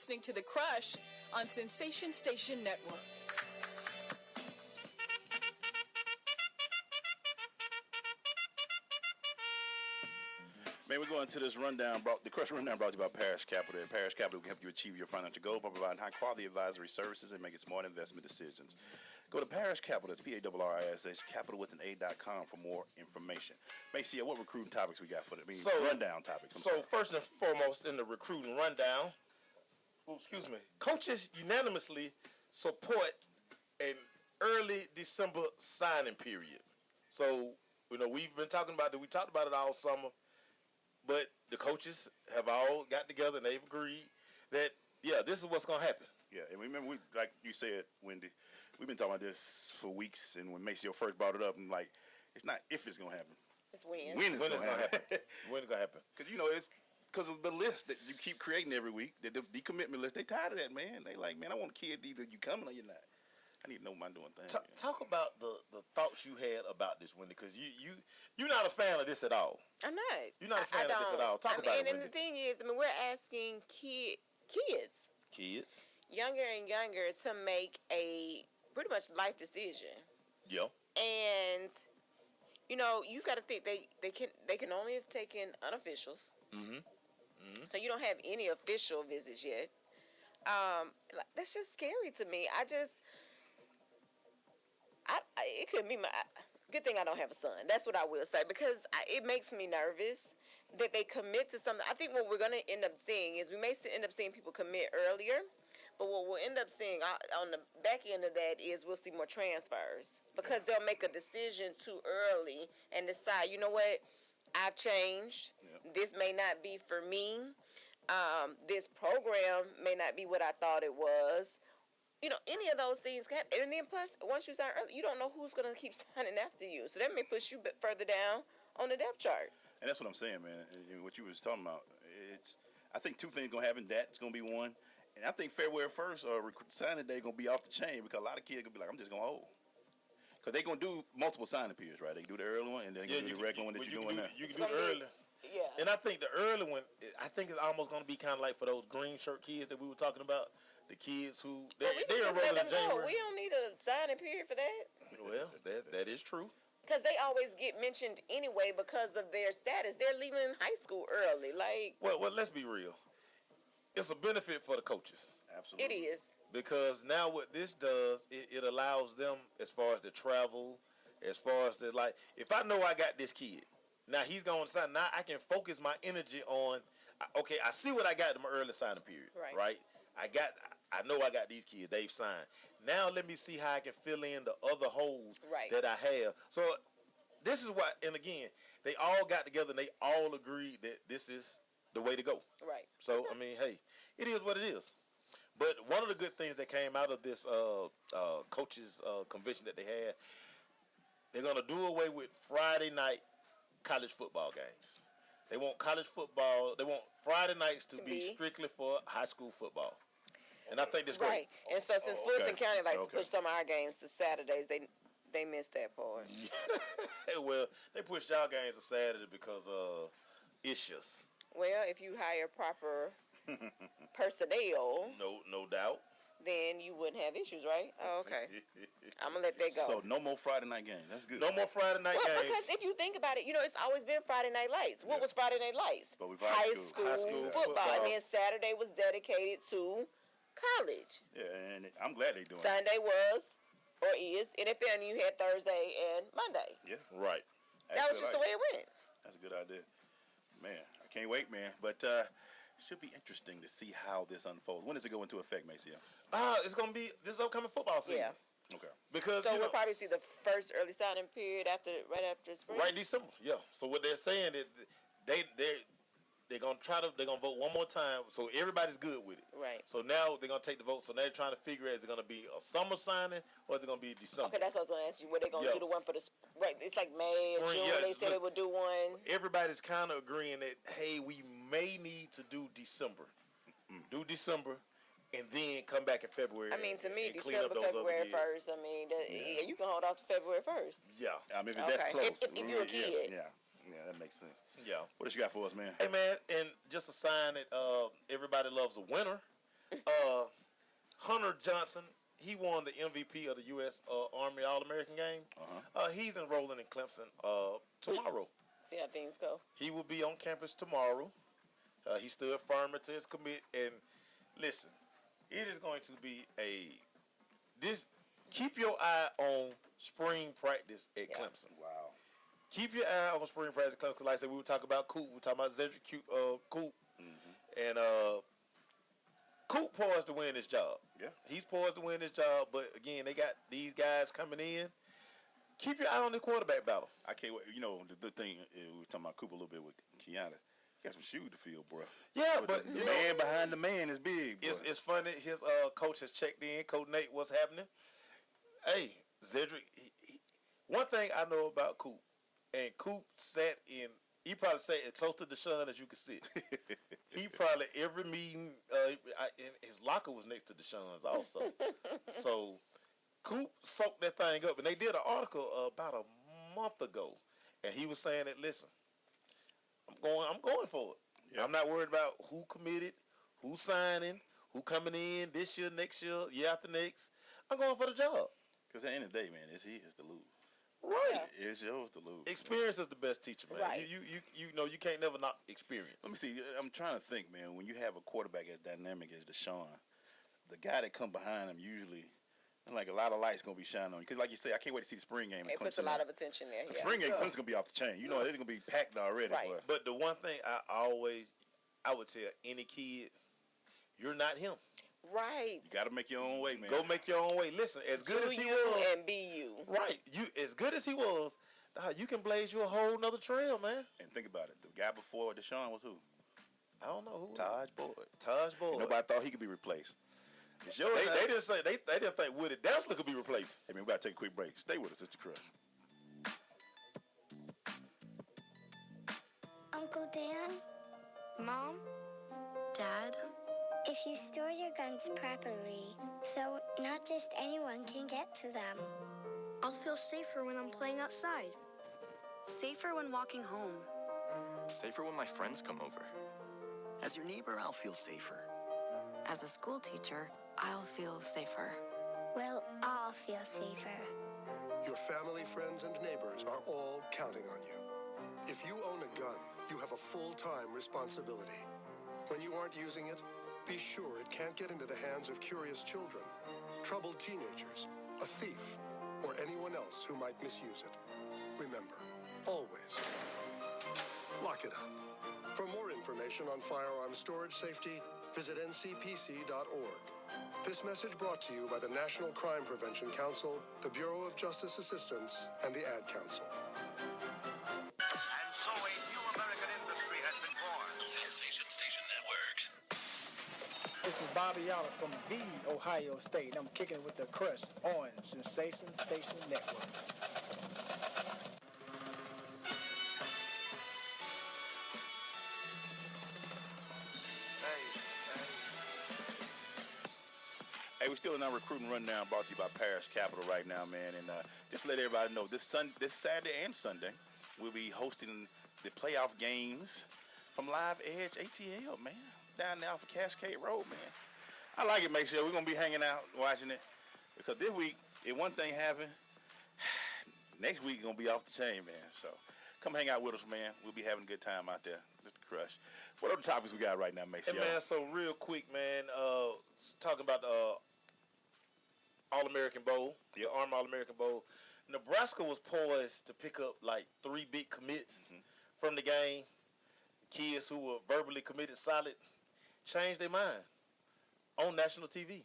listening to The Crush on Sensation Station Network. Man, we're going to this rundown. The Crush Rundown brought to you by Parish Capital. At Parish Capital, we can help you achieve your financial goal by providing high-quality advisory services and making smart investment decisions. Go to Parish Capital, that's P-A-R-R-I-S-H, capital with an A.com for more information. Macy, what recruiting topics we got for the rundown topics? First and foremost, in the recruiting rundown, coaches unanimously support an early December signing period. So, we've been talking about it. We talked about it all summer. But the coaches have all got together and they've agreed that, this is what's going to happen. Yeah, and remember, like you said, Wendy, we've been talking about this for weeks, and when Maceo first brought it up, I'm like, it's not if it's going to happen. It's when. When it's going to happen. When it's going to happen. Because, it's because of the list that you keep creating every week, the decommitment list. They tired of that, man. They like, man, I want a kid either you coming or you're not. I need to know my doing thing. Talk about the thoughts you had about this, Wendy, because you're not a fan of this at all. I'm not. You're not a fan of this at all. Talk about it, Wendy. And the thing is, we're asking kids, younger and younger, to make a pretty much life decision. Yeah. And you got to think they can only have taken unofficials. Mm-hmm. Mm-hmm. So you don't have any official visits yet. That's just scary to me. It could be good thing I don't have a son. That's what I will say, because it makes me nervous that they commit to something. I think what we're going to end up seeing is we may end up seeing people commit earlier, but what we'll end up seeing on the back end of that is we'll see more transfers, because they'll make a decision too early and decide, you know what, I've changed. Yep. This may not be for me. This program may not be what I thought it was. Any of those things can happen. And then plus, once you sign early, you don't know who's going to keep signing after you. So that may push you a bit further down on the depth chart. And that's what I'm saying, man. And what you was talking about, I think two things going to happen. That's going to be one. And I think February 1st or signing day going to be off the chain, because a lot of kids going to be like, I'm just going to hold. Because they're going to do multiple signing periods, right? They can do the early one, and then they can do the regular one that you're doing now. You can do the early. Yeah. And I think the early one, I think it's almost going to be kind of like for those green shirt kids that we were talking about. The kids who they're enrolled in January. We don't need a signing period for that. Well, that is true. Because they always get mentioned anyway because of their status. They're leaving high school early. Well, let's be real. It's a benefit for the coaches. Absolutely. It is. Because now what this does, it allows them, as far as the travel, as far as if I know I got this kid, now he's going to sign. Now I can focus my energy on, okay, I see what I got in my early signing period. Right? I know I got these kids. They've signed. Now let me see how I can fill in the other holes that I have. So this is what, and again, they all got together and they all agreed that this is the way to go. Right. So, hey, it is what it is. But one of the good things that came out of this coaches convention that they had, they're going to do away with Friday night college football games. They want college football, they want Friday nights to be strictly for high school football. And I think that's great. Right. And so since Fulton County likes to push some of our games to Saturdays, they missed that part. Well, they pushed our games to Saturday because of issues. Well, if you hire proper personnel, no doubt, then you wouldn't have issues, right? Oh, okay. I'm going to let that go. So no more Friday night games. That's good. No more Friday night games. Because if you think about it, it's always been Friday Night Lights. What was Friday Night Lights? But high school football. And then Saturday was dedicated to college. Yeah, and I'm glad they're doing it. Sunday was, or is, NFL, and you had Thursday and Monday. Yeah. Right. That was just the way it went. That's a good idea. Man, I can't wait, man. But it should be interesting to see how this unfolds. When does it go into effect, Maceo? It's going to be this upcoming football season. Yeah. Okay. Because so we'll probably see the first early signing period right after spring. Right, December. Yeah. So what they're saying is they're gonna vote one more time, so everybody's good with it. Right. So now they're gonna take the vote. So now they're trying to figure out, is it gonna be a summer signing or is it gonna be December? Okay, that's what I was gonna ask you. Were they gonna do the one for the right? It's like May or June. Yeah, they said they would do one. Everybody's kind of agreeing that we may need to do December. Do December. And then come back in February. I mean, to me, December, February 1st. I mean, you can hold off to February 1st. Yeah. I mean, that's close. If you're a kid. Yeah, that makes sense. Yeah. What else you got for us, man? Hey, man, and just a sign that everybody loves a winner. Hunter Johnson, he won the MVP of the U.S. Army All-American game. He's enrolling in Clemson tomorrow. See how things go. He will be on campus tomorrow. He stood firm to his commit. And listen, it is going to be keep your eye on spring practice at Clemson. Wow. Keep your eye on spring practice at Clemson. Because like I said, we were talking about Coop. We were talking about Cedric Coop. And Coop poised to win this job. Yeah. He's poised to win this job. But again, they got these guys coming in. Keep your eye on the quarterback battle. I can't wait. You know, the thing, we were talking about Cooper a little bit with Kiana. He got some shoes to fill, bro. Yeah, but the man behind the man is big, bro. It's funny. His coach has checked in. Coach Nate, what's happening? Hey, Cedric, one thing I know about Coop, and Coop he probably sat as close to Deshaun as you could sit. He probably, every meeting, his locker was next to Deshaun's also. So, Coop soaked that thing up. And they did an article about a month ago. And he was saying that, listen, I'm going for it. Yep. I'm not worried about who committed, who signing, who coming in this year, next year, year after next. I'm going for the job. Because at the end of the day, man, it's his to lose. Right. Yeah. It's yours to lose. Experience is the best teacher, man. Right. You know, you can't never not experience. Let me see. I'm trying to think, man. When you have a quarterback as dynamic as Deshaun, the guy that come behind him usually, like a lot of lights gonna be shining on you. Because like you say, I can't wait to see the spring game. It puts a lot of attention there. The spring game, Clemson's gonna be off the chain. You know, it's gonna be packed already. Right. Boy. But the one thing I would tell any kid, you're not him. Right. You gotta make your own way, man. Go make your own way. Listen, as good as he was, and be you. right? You as good as he was, you can blaze you a whole nother trail, man. And think about it. The guy before Deshaun was who? I don't know who. Taj Boyd. Taj Boyd. And nobody thought he could be replaced. It's yours. They didn't say they didn't think Woody Dassler could be replaced. Hey man, we gotta take a quick break. Stay with us. It's the Crush. Uncle Dan, Mom? Dad? if you store your guns properly, so not just anyone can get to them. I'll feel safer when I'm playing outside. Safer when walking home. Safer when my friends come over. As your neighbor, I'll feel safer. As a school teacher, I'll feel safer. We'll all feel safer. Your family, friends, and neighbors are all counting on you. If you own a gun, you have a full-time responsibility. When you aren't using it, be sure it can't get into the hands of curious children, troubled teenagers, a thief, or anyone else who might misuse it. Remember, always, lock it up. For more information on firearm storage safety, visit ncpc.org. This message brought to you by the National Crime Prevention Council, the Bureau of Justice Assistance, and the Ad Council. And so a new American industry has been born. Sensation Station Network. This is Bobby Yoller from the Ohio State. I'm kicking with the Crush on Sensation Station Network. Hey, we're still in our recruiting rundown brought to you by Parish Capital right now, man. And just to let everybody know, this Saturday and Sunday, we'll be hosting the playoff games from Live Edge ATL, man, down there off of Cascade Road, man. I like it, make sure we're going to be hanging out, watching it. Because this week, if one thing happened, next week going to be off the chain, man. So come hang out with us, man. We'll be having a good time out there. Just the Crush. What other topics we got right now, Macy? Hey, man, so real quick, man, talking about the All-American Bowl, the Army All-American Bowl. Nebraska was poised to pick up like 3 big commits from the game. Kids who were verbally committed solid changed their mind on national TV.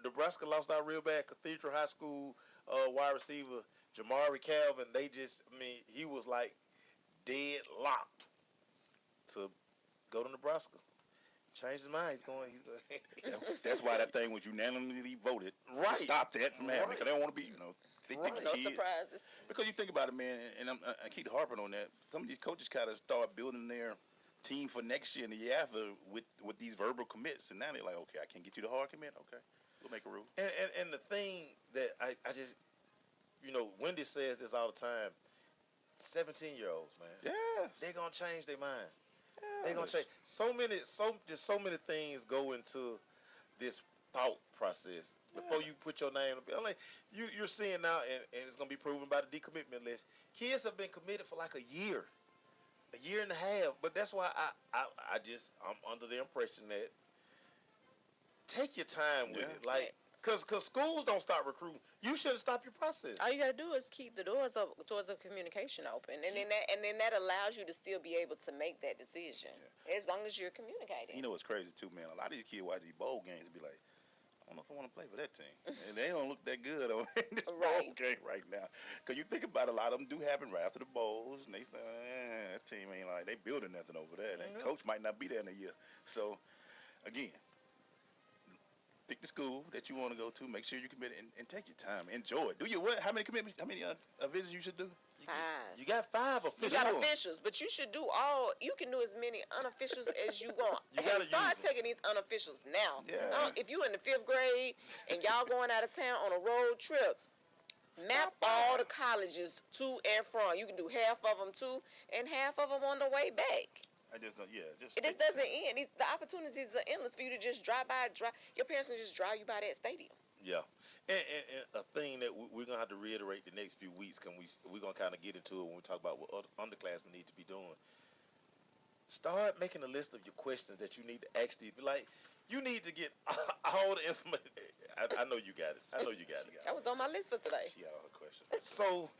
Nebraska lost out real bad. Cathedral High School wide receiver Jamari Calvin, he was like dead locked to go to Nebraska. Changed his mind. He's going. That's why that thing was unanimously voted Right. to stop that from happening. Because they don't want to be, think the No kids. surprises. Because you think about it, man, and I keep harping on that. Some of these coaches kind of start building their team for next year and the year after with these verbal commits, and now they're like, okay, I can't get you the hard commit. Okay, we'll make a rule. And the thing that I just, Wendy says this all the time. 17-year-olds, man. Yes. They're gonna change their mind. They're gonna change. So many things go into this thought process before you put your name. Like you're seeing now, and it's gonna be proven by the decommitment list. Kids have been committed for like a year and a half. But that's why I'm under the impression that take your time with it, like. Cause schools don't start recruiting. You shouldn't stop your process. All you gotta do is keep the doors up towards the communication open, and then that allows you to still be able to make that decision as long as you're communicating. You know what's crazy too, man? A lot of these kids watch these bowl games and be like, I don't know if I want to play for that team, and they don't look that good over in this bowl game right now. Cause you think about it, a lot of them do happen right after the bowls, and they say, that team ain't like they building nothing over there. And coach might not be there in a year. So again, pick the school that you want to go to. Make sure you commit and take your time. Enjoy it. Do your what? How many commitments? How many visits you should do? 5. You got 5 officials. You got officials, but you should do all. You can do as many unofficials as you want. You gotta start taking these unofficials now. Yeah. If you in the 5th grade and y'all going out of town on a road trip, map all the colleges to and from. You can do half of them too, and half of them on the way back. I just don't. Yeah, It just doesn't end. The opportunities are endless for you to just drive by. Your parents can just drive you by that stadium. Yeah, and a thing that we're gonna have to reiterate the next few weeks, we're gonna kind of get into it when we talk about what underclassmen need to be doing. Start making a list of your questions that you need to actually be like. You need to get all the information. I know you got it. I know you got it. That was on my list for today. She got all her questions. So,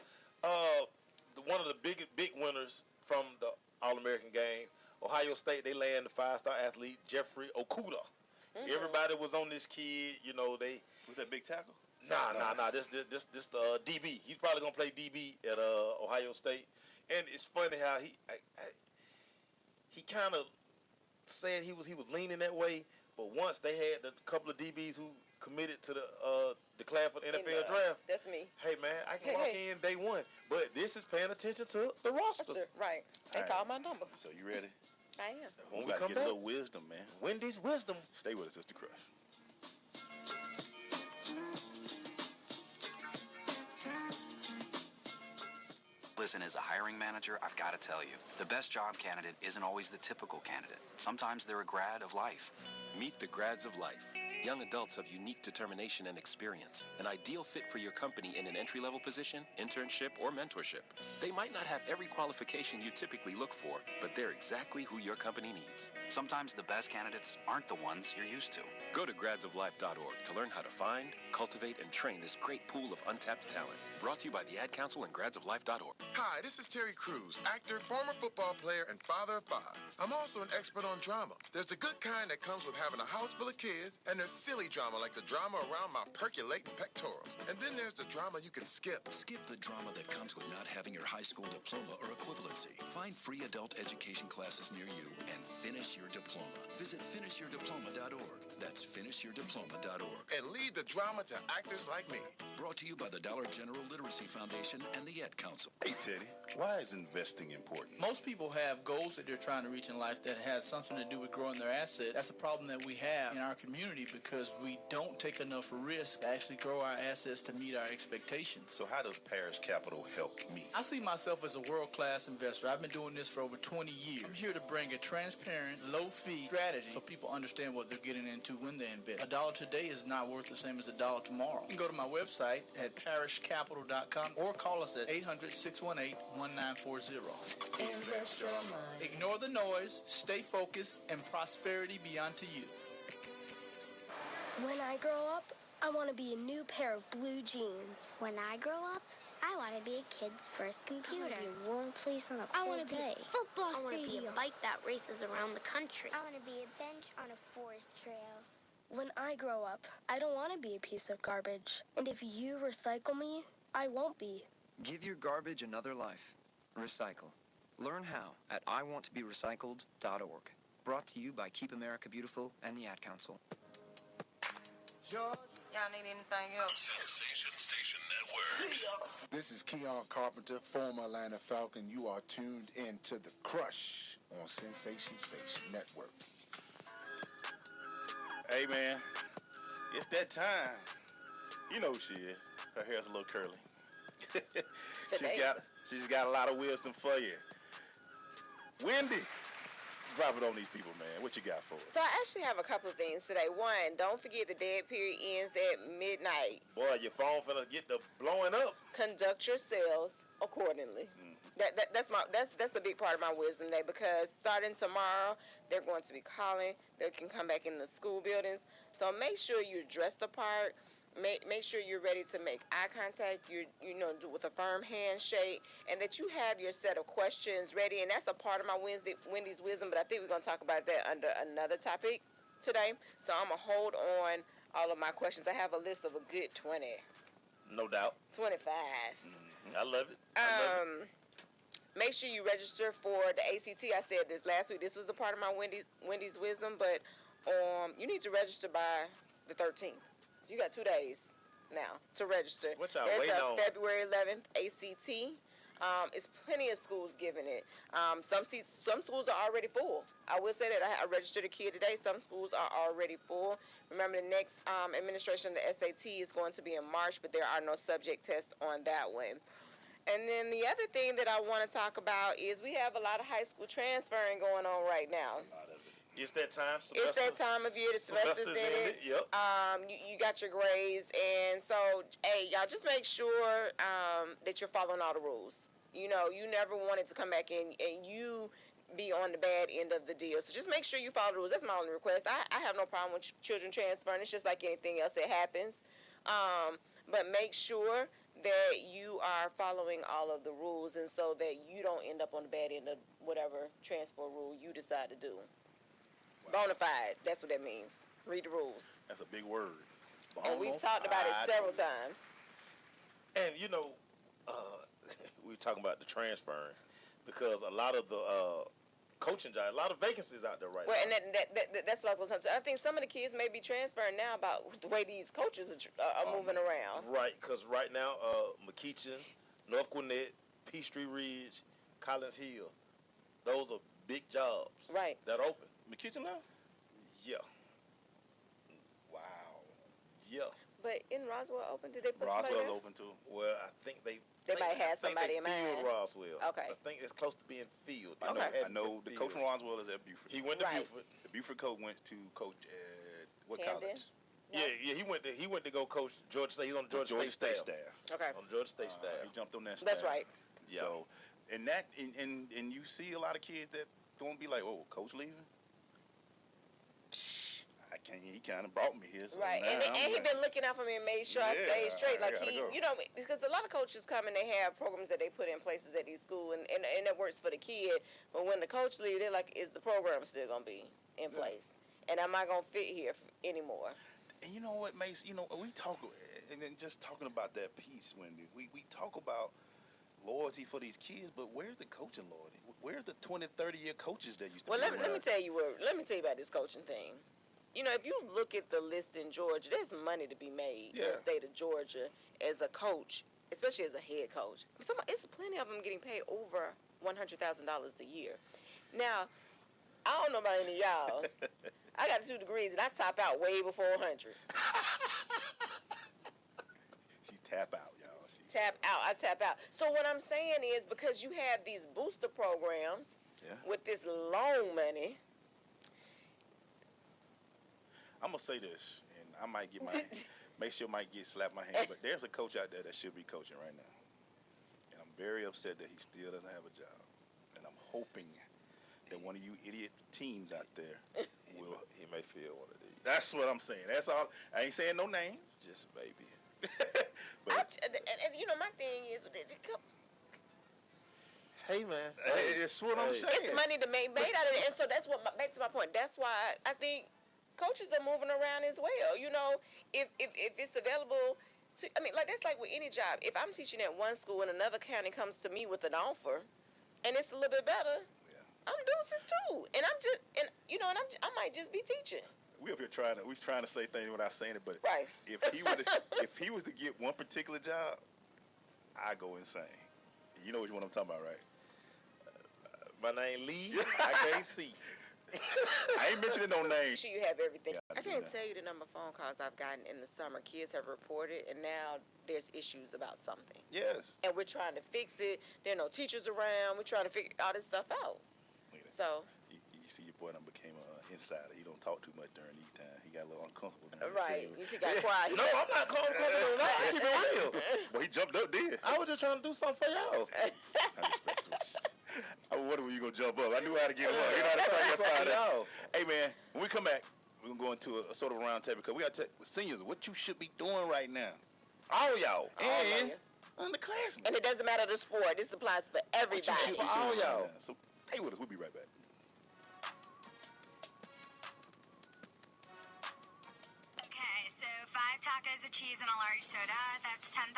one of the big winners from the All-American game, Ohio State, they land the 5-star athlete Jeffrey Okudah. Everybody was on this kid, they was that big tackle? Nah. This DB. He's probably gonna play DB at Ohio State. And it's funny how he kind of said he was leaning that way, but once they had a couple of DBs who committed to the declare for the NFL draft. That's me. Hey man, I can walk in day one, but this is paying attention to the roster. Right. They call my number. So you ready? I am. When we come get back, a little wisdom, man. Wendy's wisdom. Stay with us, Sister Crush. Listen, as a hiring manager, I've got to tell you, the best job candidate isn't always the typical candidate. Sometimes they're a grad of life. Meet the grads of life. Young adults of unique determination and experience. An ideal fit for your company in an entry-level position, internship, or mentorship. They might not have every qualification you typically look for, but they're exactly who your company needs. Sometimes the best candidates aren't the ones you're used to. Go to gradsoflife.org to learn how to find, cultivate, and train this great pool of untapped talent. Brought to you by the Ad Council and gradsoflife.org. Hi, this is Terry Crews, actor, former football player, and father of 5. I'm also an expert on drama. There's the good kind that comes with having a house full of kids, and there's silly drama like the drama around my percolating pectorals. And then there's the drama you can skip. Skip the drama that comes with not having your high school diploma or equivalency. Find free adult education classes near you and finish your diploma. Visit finishyourdiploma.org. That's finishyourdiploma.org. And lead the drama to actors like me. Brought to you by the Dollar General Literacy Foundation and the Ad Council. Hey, Teddy, why is investing important? Most people have goals that they're trying to reach in life that has something to do with growing their assets. That's a problem that we have in our community because we don't take enough risk to actually grow our assets to meet our expectations. So how does Parish Capital help me? I see myself as a world-class investor. I've been doing this for over 20 years. I'm here to bring a transparent, low-fee strategy so people understand what they're getting into when they invest. $1 today is not worth the same as $1 tomorrow. You can go to my website at parishcapital.com or call us at 800-618-1940. Invest your money. Ignore the noise, stay focused, and prosperity be unto you. When I grow up, I want to be a new pair of blue jeans. When I grow up, I want to be a kid's first computer. I want to be a warm place on a cold day. I want to be a football stadium. I want to be a bike that races around the country. I want to be a bench on a forest trail. When I grow up, I don't want to be a piece of garbage. And if you recycle me, I won't be. Give your garbage another life. Recycle. Learn how at iwanttoberecycled.org. Brought to you by Keep America Beautiful and the Ad Council. Y'all need anything else? Sensation Station Network. This is Keon Carpenter, former Atlanta Falcon. You are tuned in to The Crush on Sensation Station Network. Hey, man, it's that time. You know who she is. Her hair's a little curly. she's got a lot of wisdom for you. Wendy drop it on these people, man. What you got for us? So I actually have a couple of things today. One, don't forget the dead period ends at midnight. Boy, your phone finna get the blowing up. Conduct yourselves accordingly. That's a big part of my wisdom day, because starting tomorrow they're going to be calling. They can come back in the school buildings. So make sure you dress the part. Make sure you're ready to make eye contact. Do with a firm handshake, and that you have your set of questions ready. And that's a part of my Wendy's wisdom. But I think we're gonna talk about that under another topic today. So I'm gonna hold on all of my questions. I have a list of a good 20. No doubt. 25. I love it. Make sure you register for the ACT. I said this last week. This was a part of my Wendy's wisdom, but you need to register by the 13th. So you got 2 days now to register. What y'all There's waiting a on? February 11th ACT. It's plenty of schools giving it. Some schools are already full. I will say that I registered a kid today. Some schools are already full. Remember, the next administration of the SAT is going to be in March, but there are no subject tests on that one. And then the other thing that I want to talk about is we have a lot of high school transferring going on right now. It's that time. It's that time of year. The semester's in it. Yep. You got your grades, and so hey, y'all just make sure that you're following all the rules. You never want it to come back in and you be on the bad end of the deal. So just make sure you follow the rules. That's my only request. I have no problem with children transferring. It's just like anything else that happens. But make sure that you are following all of the rules, and so that you don't end up on the bad end of whatever transfer rule you decide to do. Bona fide. That's what that means. Read the rules. That's a big word. And we've talked about it several times. And we were talking about the transferring, because a lot of the coaching jobs, a lot of vacancies out there right now. And that's what I was going to say. I think some of the kids may be transferring now about the way these coaches are moving around. Right, because right now, McEachin, North Gwinnett, Peachtree Ridge, Collins Hill, those are big jobs. Right. That open. McEachin now? Yeah. Wow. Yeah. But in Roswell open, did they put Roswell's somebody open too. Well, I think they might have somebody in mind. Roswell. Okay. I think it's close to being filled. I know the coach from Roswell is at Buford. He went to Buford. The Buford coach went to coach at what Camden? college? No. Yeah, he went to go coach Georgia State. He's on the Georgia State staff. Okay. On the Georgia State staff. He jumped on that staff. That's right. Yeah. So, and you see a lot of kids that don't be like, oh, coach leaving? He kind of brought me here. So right, and he been looking out for me and made sure I stayed straight. Like because a lot of coaches come and they have programs that they put in places at these schools, and it works for the kid. But when the coach leaves, they're like, is the program still gonna be in place? And am I gonna fit here anymore? And you know what makes we talk, and then just talking about that piece, Wendy. We talk about loyalty for these kids, but where's the coaching loyalty? Where's the 20, 30-year coaches that used to? Well, let me tell you about this coaching thing. If you look at the list in Georgia, there's money to be made in the state of Georgia as a coach, especially as a head coach. It's plenty of them getting paid over $100,000 a year. Now, I don't know about any of y'all. I got 2 degrees, and I top out way before 100. She tap out, y'all. I tap out. So what I'm saying is, because you have these booster programs with this loan money, I'm gonna say this, and I might get slap my hand, but there's a coach out there that should be coaching right now, and I'm very upset that he still doesn't have a job, and I'm hoping that one of you idiot teams out there will. He may feel one of these. That's what I'm saying. That's all. I ain't saying no names, just maybe. But my thing is, hey man, it's what I'm saying. It's money to made out of it, and so that's back to my point. That's why I think coaches are moving around as well. If it's available to, that's like with any job. If I'm teaching at one school and another county comes to me with an offer, and it's a little bit better, I'm deuces too. And I might just be teaching. We up here trying to say things without saying it, but right. if he was to get one particular job, I go insane. You know which one I'm talking about, right? My name Lee. I can't see. I ain't mentioning no names. Make sure you have everything. I can't tell you the number of phone calls I've gotten in the summer. Kids have reported, and now there's issues about something. Yes. And we're trying to fix it. There are no teachers around. We're trying to figure all this stuff out. So. You see, your boy done became an insider. He don't talk too much during these times. He got a little uncomfortable. Right. You see, got quiet. No, I'm not uncomfortable at all. Keep it real. Well, he jumped up then. I was just trying to do something for y'all. I wonder when you gonna jump up. I knew how to get one. You know how to start your fire out. Hey man, when we come back, we're gonna go into a sort of round table because we got to seniors what you should be doing right now. All y'all. And underclassmen. And it doesn't matter the sport. This applies for everybody. For all y'all. So stay with us. We'll be right back. Tacos of cheese and a large soda. That's $10,012.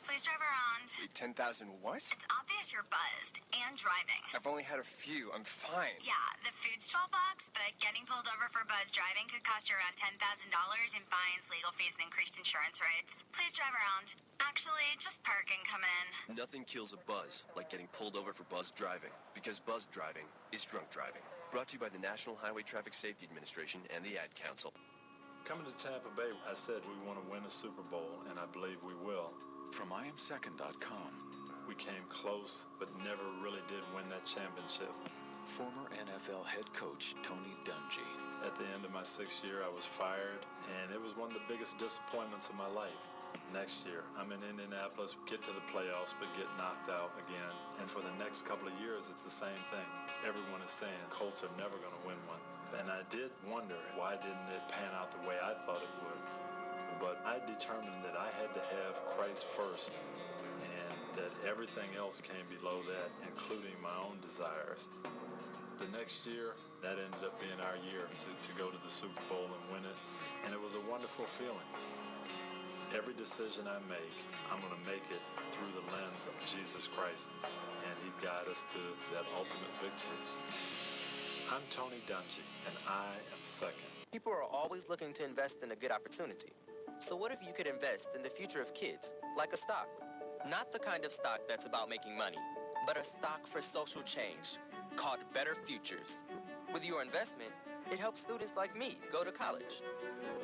Please drive around. Wait, 10,000 what? It's obvious you're buzzed and driving. I've only had a few. I'm fine. Yeah, the food's $12, but getting pulled over for buzz driving could cost you around $10,000 in fines, legal fees, and increased insurance rates. Please drive around. Actually, just park and come in. Nothing kills a buzz like getting pulled over for buzz driving, because buzz driving is drunk driving. Brought to you by the National Highway Traffic Safety Administration and the Ad Council. Coming to Tampa Bay, I said we want to win a Super Bowl, and I believe we will. From IamSecond.com. We came close, but never really did win that championship. Former NFL head coach Tony Dungy. At the end of my 6th year, I was fired, and it was one of the biggest disappointments of my life. Next year, I'm in Indianapolis, get to the playoffs, but get knocked out again. And for the next couple of years, it's the same thing. Everyone is saying Colts are never going to win one. And I did wonder, why didn't it pan out the way I thought it would? But I determined that I had to have Christ first, and that everything else came below that, including my own desires. The next year, that ended up being our year to go to the Super Bowl and win it, and it was a wonderful feeling. Every decision I make, I'm going to make it through the lens of Jesus Christ, and He'd guide us to that ultimate victory. I'm Tony Dungy, and I am second. People are always looking to invest in a good opportunity. So what if you could invest in the future of kids, like a stock? Not the kind of stock that's about making money, but a stock for social change, called Better Futures. With your investment, it helps students like me go to college.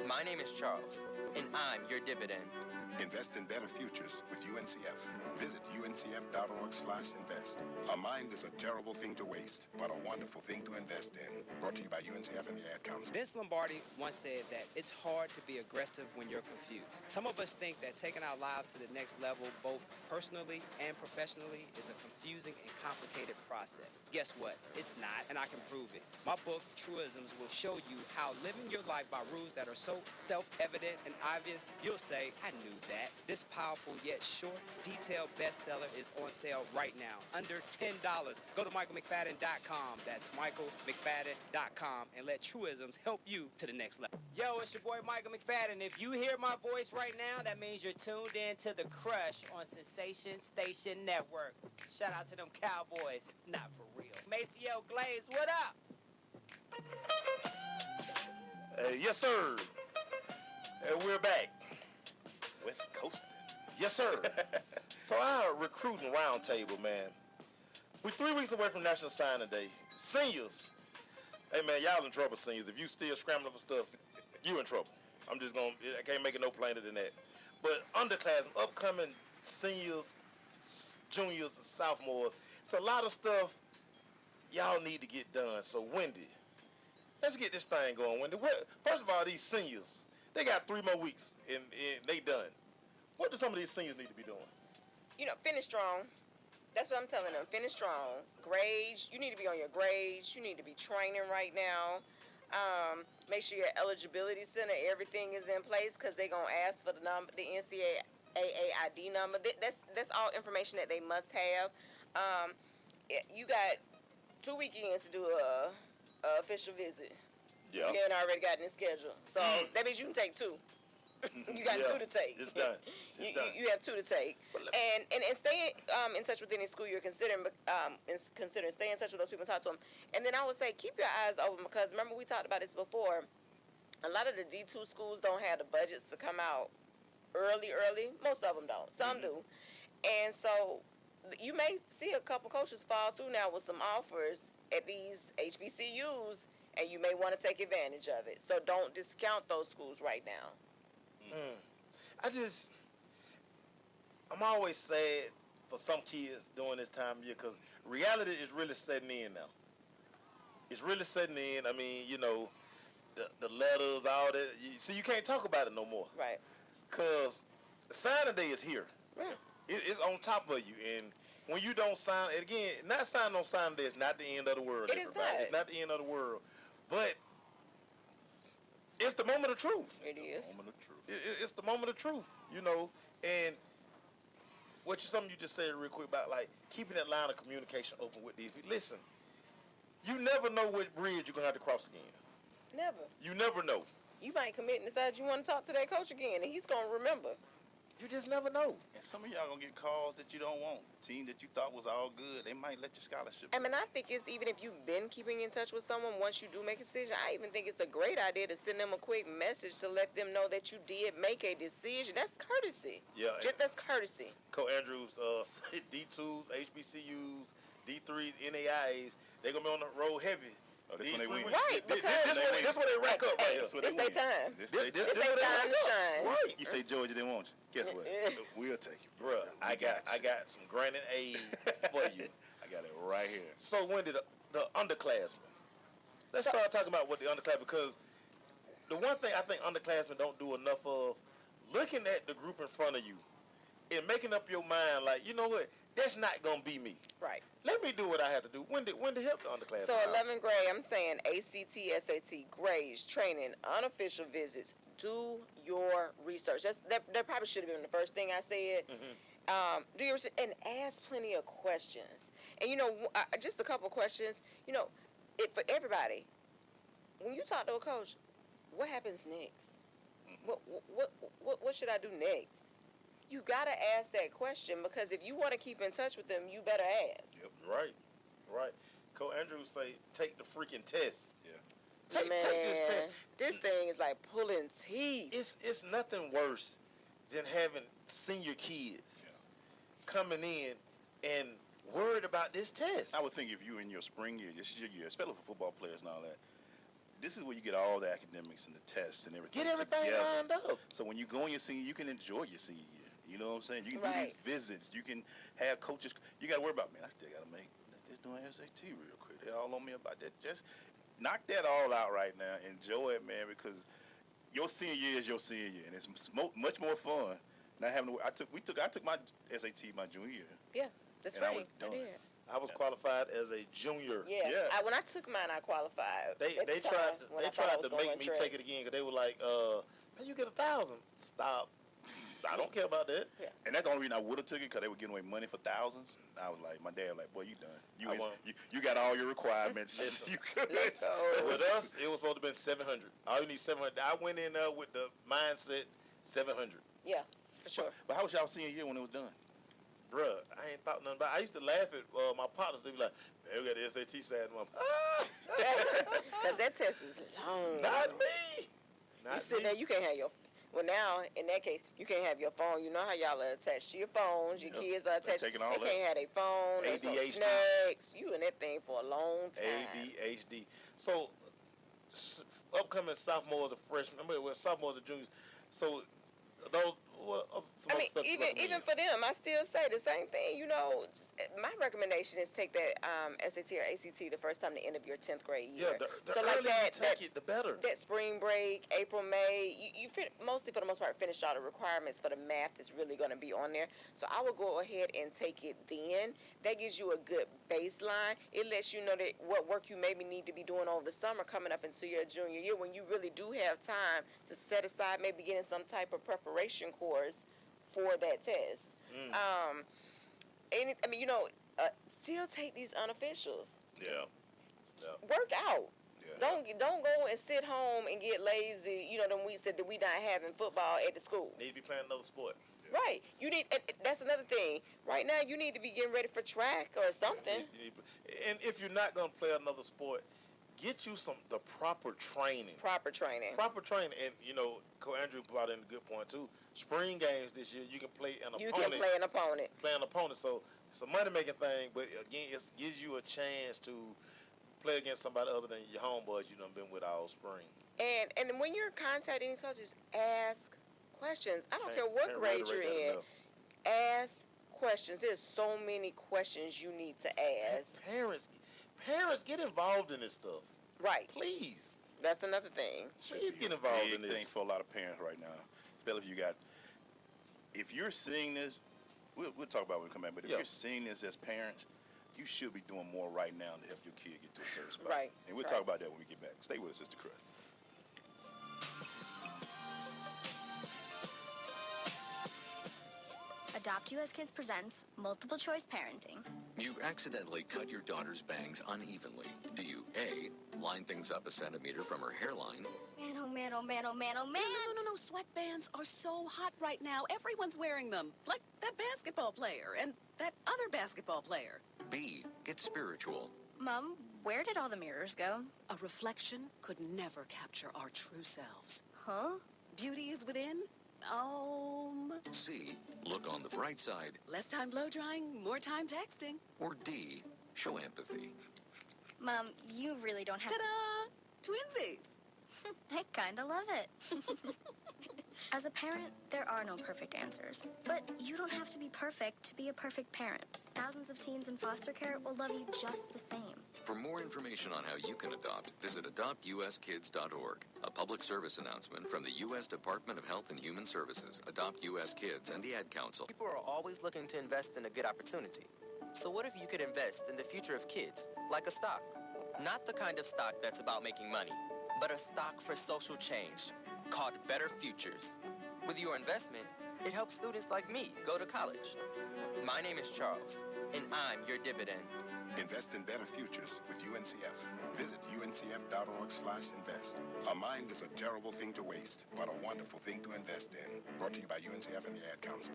My name is Charles, and I'm your dividend. Invest in better futures with UNCF. Visit uncf.org/invest. A mind is a terrible thing to waste, but a wonderful thing to invest in. Brought to you by UNCF and the Ad Council. Vince Lombardi once said that it's hard to be aggressive when you're confused. Some of us think that taking our lives to the next level, both personally and professionally, is a confusing and complicated process. Guess what? It's not, and I can prove it. My book, Truisms, will show you how living your life by rules that are so self-evident and obvious, you'll say, I knew that. This powerful yet short, detailed bestseller is on sale right now, under $10. Go to michaelmcfadden.com. That's michaelmcfadden.com, and let Truisms help you to the next level. Yo, it's your boy Michael McFadden. If you hear my voice right now, that means you're tuned in to The Crush on Sensation Station Network. Shout out to them Cowboys. Not for real. Maceo Glaze, what up? Yes, sir. And we're back. West Coast. Yes, sir. So our recruiting roundtable, man. We're 3 weeks away from National Signing Day. Seniors. Hey, man, y'all in trouble, seniors. If you still scrambling for stuff, you in trouble. I can't make it no plainer than that. But underclassmen, upcoming seniors, juniors, and sophomores, it's a lot of stuff y'all need to get done. So, Wendy, let's get this thing going, Wendy. First of all, these seniors, they got 3 more weeks, and they done. What do some of these seniors need to be doing? Finish strong. That's what I'm telling them. Finish strong. Grades. You need to be on your grades. You need to be training right now. Make sure your eligibility center, everything is in place, because they're going to ask for the NCAA ID number. That's all information that they must have. You got 2 weekends to do a official visit. Yeah. You ain't already got it in schedule. So that means you can take 2. You got 2 to take. It's done. You have 2 to take, and stay in touch with any school you're considering. Stay in touch with those people and talk to them. And then I would say keep your eyes open, because remember we talked about this before. A lot of the D2 schools don't have the budgets to come out early. Most of them don't. Some do, and so you may see a couple coaches fall through now with some offers at these HBCUs, and you may want to take advantage of it. So don't discount those schools right now. I'm always sad for some kids during this time of year, because reality is really setting in now. it's really setting in. I mean, you know, the letters, all that. You can't talk about it no more. Right. Cause signing day is here. Yeah. It's on top of you, and when you don't sign, and again, not signing on signing day is not the end of the world. It is everybody. not. It's not the end of the world, but it's the moment of truth. It is. Moment of truth. It's the moment of truth, you know, and something you just said real quick about like keeping that line of communication open with these people. Listen, you never know what bridge you're gonna have to cross again. Never. You never know. You might commit and decide you want to talk to that coach again, and he's gonna remember. You just never know. And some of y'all gonna get calls that you don't want. Team that you thought was all good, they might let your scholarship. I mean, I think it's even if you've been keeping in touch with someone, once you do make a decision, I even think it's a great idea to send them a quick message to let them know that you did make a decision. That's courtesy. Yeah. That's courtesy. Coach Andrews, D2s, HBCUs, D3s, NAIAs, they're gonna be on the road heavy. Oh, this when they win. Right, This what they rack up right here. This their time. This their they time to shine. Right. You say Georgia didn't want you. Guess what? We'll take it, Bruh, I got some granite aid for you. I got it right here. So when did the underclassmen? Let's start talking about what the underclassmen, because the one thing I think underclassmen don't do enough of, looking at the group in front of you and making up your mind like, you know what, that's not gonna be me. Right. Let me do what I have to do. When to help the underclassmen? So 11th grade, I'm saying ACT, SAT, grades, training, unofficial visits. Do your research. That probably should have been the first thing I said. Mm-hmm. Do your research and ask plenty of questions. And you know, just a couple questions. You know, for everybody, when you talk to a coach, what happens next? What should I do next? You gotta ask that question, because if you want to keep in touch with them, you better ask. Yep. Right. Coach Andrews say, take the freaking test. Yeah. Take this test. This thing is like pulling teeth. It's nothing worse than having senior kids coming in and worried about this test. I would think if you in your spring year, this is your year, especially for football players and all that, this is where you get all the academics and the tests and everything Get everything together. lined up. So when you go in your senior, you can enjoy your senior year. You know what I'm saying? You can do Right. these visits. You can have coaches. You got to worry about, man, I still got to make this doing SAT real quick. They're all on me about that. Just knock that all out right now. Enjoy it, man, because your senior year is your senior year, and it's much more fun not having to. I took my SAT my junior year. Yeah, that's And I right. was done. did. I was qualified as a junior. Yeah. When I took mine, I qualified. They at the tried time when I to thought I was make going me track. take it again, because they were like, man, you get 1,000. Stop. I don't care about that. Yeah. And that's the only reason I would have took it, because they were giving away money for thousands. I was like, my dad was like, boy, you done. You got all your requirements. You good. Let's go. With us, it was supposed to have been 700. All you need 700. I went in there with the mindset 700. Yeah, for sure. But how was y'all senior year when it was done? Bruh, I ain't thought nothing about it. I used to laugh at my partners. They be like, man, we got the SAT side. Because that test is long. Not me. You sit there, you can't have your. Well, now in that case, you can't have your phone. You know how y'all are attached to your phones. Your kids are attached. They taking all can't that. have their phone. There's no ADHD. snacks. You in that thing for a long time. ADHD. So, upcoming sophomores or freshmen, sophomores or juniors. So, those. I mean, even for them, I still say the same thing. You know, my recommendation is take that SAT or ACT the first time the end of your 10th grade year. Yeah, the so like earlier that, you take it, the better. That spring break, April, May, you mostly for the most part finished all the requirements for the math that's really going to be on there. So I would go ahead and take it then. That gives you a good baseline. It lets you know that what work you maybe need to be doing over the summer coming up into your junior year, when you really do have time to set aside maybe getting some type of preparation course for that test. Still take these unofficials. Yeah. Work out. Yeah. Don't go and sit home and get lazy. You know, them weeks that we not having football at the school. Need to be playing another sport. Yeah. Right. You need. That's another thing. Right now, you need to be getting ready for track or something. And if you're not going to play another sport, get you the proper training. Proper training. And, you know, Coach Andrew brought in a good point, too. Spring games this year, you can play an opponent. You can play an opponent. So it's a money-making thing, but, again, it gives you a chance to play against somebody other than your homeboys you done been with all spring. And when you're contacting these coaches, ask questions. I don't care what grade you're in. Ask questions. There's so many questions you need to ask. Parents, get involved in this stuff. Right. Please. That's another thing. Please get involved in Big thing this. for a lot of parents right now. Especially if you're seeing this, we'll talk about it when we come back, but if Yeah. you're seeing this as parents, you should be doing more right now to help your kid get to a certain spot. Right. And we'll Right. talk about that when we get back. Stay with us, Sister Crush. Adopt US Kids presents Multiple Choice Parenting. You've accidentally cut your daughter's bangs unevenly. Do you A, line things up a centimeter from her hairline? Man, oh man, oh man, oh man, oh man. No. Sweatbands are so hot right now. Everyone's wearing them. Like that basketball player and that other basketball player. B, get spiritual. Mom, where did all the mirrors go? A reflection could never capture our true selves. Huh? Beauty is within. C, look on the bright side. Less time blow drying, more time texting. Or D, show empathy. Mom, you really don't have Ta-da! Twinsies! I kinda love it. As a parent, there are no perfect answers. But you don't have to be perfect to be a perfect parent. Thousands of teens in foster care will love you just the same. For more information on how you can adopt, visit adoptuskids.org. A public service announcement from the U.S. Department of Health and Human Services, Adopt U.S. Kids, and the Ad Council. People are always looking to invest in a good opportunity. So what if you could invest in the future of kids, like a stock? Not the kind of stock that's about making money, but a stock for social change, called Better Futures. With your investment, it helps students like me go to college. My name is Charles, and I'm your dividend. Invest in better futures with UNCF. Visit uncf.org/invest. A mind is a terrible thing to waste, but a wonderful thing to invest in. Brought to you by UNCF and the Ad Council.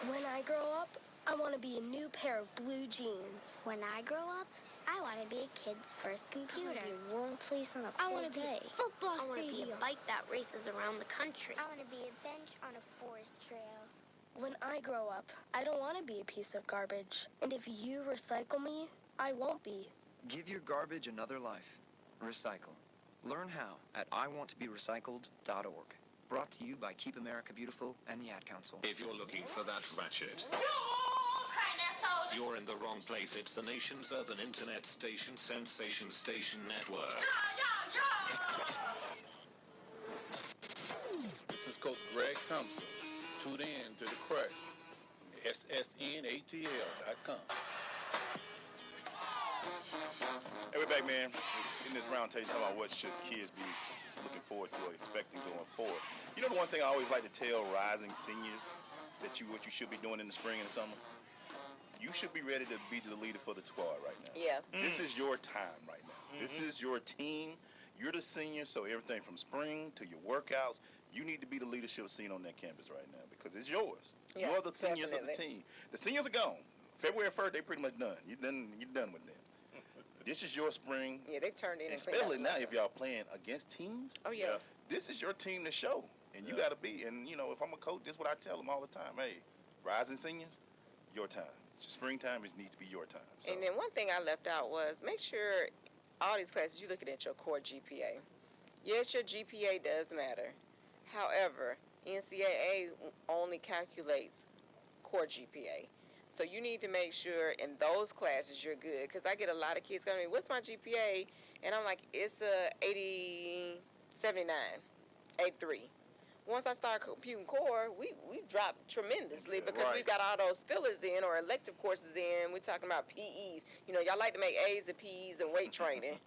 When I grow up, I want to be a new pair of blue jeans. When I grow up, I want to be a kid's first computer. I want to be a warm place on a I cold want to be day. a football I want to be stadium. a bike that races around the country. I want to be a bench on a forest trail. When I grow up, I don't want to be a piece of garbage. And if you recycle me, I won't be. Give your garbage another life. Recycle. Learn how at iwanttoberecycled.org. Brought to you by Keep America Beautiful and the Ad Council. If you're looking for that ratchet, you're in the wrong place. It's the nation's urban internet station, Sensation Station Network. This is Coach Greg Thompson. Tune in to The Crush. SSNATL.com. Hey, we're back, man. In this round table, talking about what should kids be looking forward to or expecting going forward. You know the one thing I always like to tell rising seniors that what you should be doing in the spring and the summer? You should be ready to be the leader for the squad right now. Yeah. This is your time right now. This is your team. You're the senior, so everything from spring to your workouts, you need to be the leadership seen on that campus right now because it's yours. Yeah, You're the seniors of the definitely. team. The seniors are gone. February 1st, they pretty much done. You're done with them. This is your spring. Yeah, they turned in and Especially cleaned now up. if y'all playing against teams. Oh, yeah. This is your team to show. And you got to be. And, you know, if I'm a coach, this is what I tell them all the time. Hey, rising seniors, your time. Springtime needs to be your time. So. And then one thing I left out was make sure all these classes you're looking at your core GPA. Yes, your GPA does matter. However, NCAA only calculates core GPA. So you need to make sure in those classes you're good. Because I get a lot of kids coming to me, what's my GPA? And I'm like, it's a 79, 83. Once I start computing core, we dropped tremendously because we've got all those fillers in or elective courses in. We're talking about PEs. You know, y'all like to make A's and P's and weight training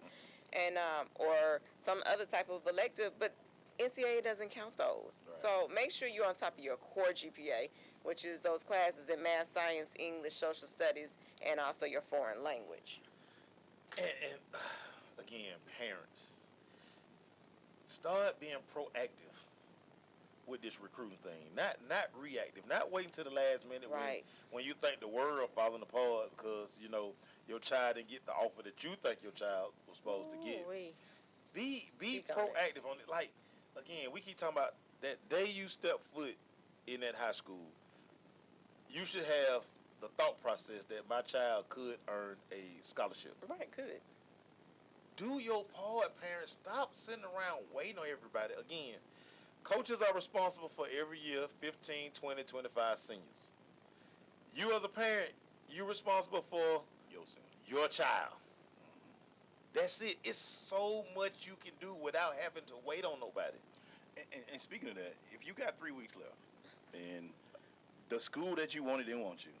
and or some other type of elective, but NCAA doesn't count those. Right. So make sure you're on top of your core GPA, which is those classes in math, science, English, social studies, and also your foreign language. And again, parents, start being proactive with this recruiting thing. Not reactive. Not waiting till the last minute when you think the world falling apart because, you know, your child didn't get the offer that you think your child was supposed to get. Be proactive on it. Like, again, we keep talking about that day you step foot in that high school, you should have the thought process that my child could earn a scholarship. Right, could. Do your part, parents. Stop sitting around waiting on everybody. Again, coaches are responsible for every year 15, 20, 25 seniors. You as a parent, you're responsible for your child. That's it. It's so much you can do without having to wait on nobody. And speaking of that, if you got 3 weeks left, and the school that you wanted didn't want you,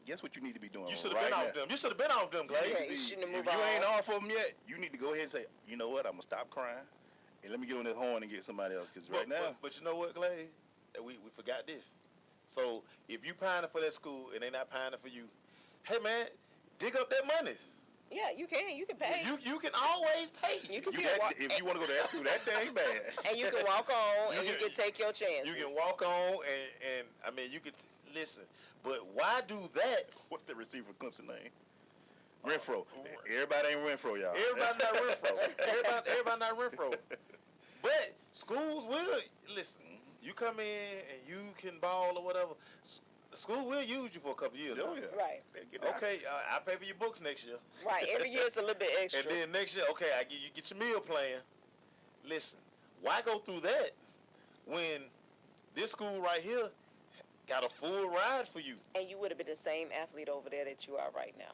guess what you need to be doing? You should have been off them. You should have been off them, Glaze. Yeah, you shouldn't have If moved you ain't on. off of them yet, you need to go ahead and say, you know what? I'm gonna stop crying, and let me get on this horn and get somebody else. Because right now, but you know what, Glaze? We forgot this. So if you pining for that school and they not pining for you, hey man, dig up that money. Yeah, you can. You can pay. You can always pay. You can if you want to go to that school, that day ain't bad. And you can walk on, and you can take your chances. You can walk on, and I mean, you could listen. But why do that? What's the receiver for Clemson name? Renfro. Everybody ain't Renfro, y'all. Everybody not Renfro. Everybody not Renfro. But schools will listen. You come in and you can ball or whatever. The school will use you for a couple of years. Oh, yeah. Right. Okay, I pay for your books next year. Right. Every year it's a little bit extra. And then next year, okay, you get your meal plan. Listen, why go through that when this school right here got a full ride for you? And you would have been the same athlete over there that you are right now.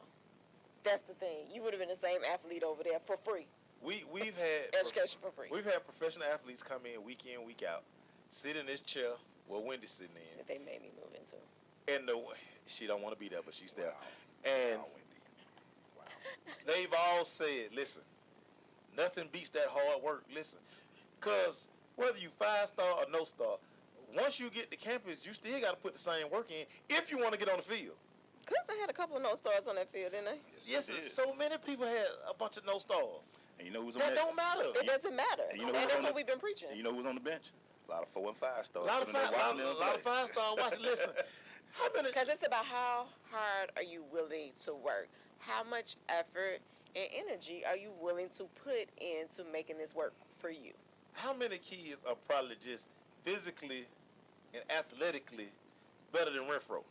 That's the thing. You would have been the same athlete over there for free. We've had education for free. We've had professional athletes come in, week out, sit in this chair where Wendy's sitting in. That they made me move into. And she don't want to be there, but she's there. And they've all said, listen, nothing beats that hard work. Listen, because whether you 5-star or no star, once you get to campus, you still got to put the same work in if you want to get on the field. Clemson had a couple of no stars on that field, didn't they? Yes, so many people had a bunch of no stars. And you know who's on that? Don't matter. It doesn't matter. And, you know and that's what we've been preaching. And you know who's on the bench? A lot of 4 and 5 stars. A lot of 5-star watching. Listen, because it's about how hard are you willing to work? How much effort and energy are you willing to put into making this work for you? How many kids are probably just physically and athletically better than Renfro?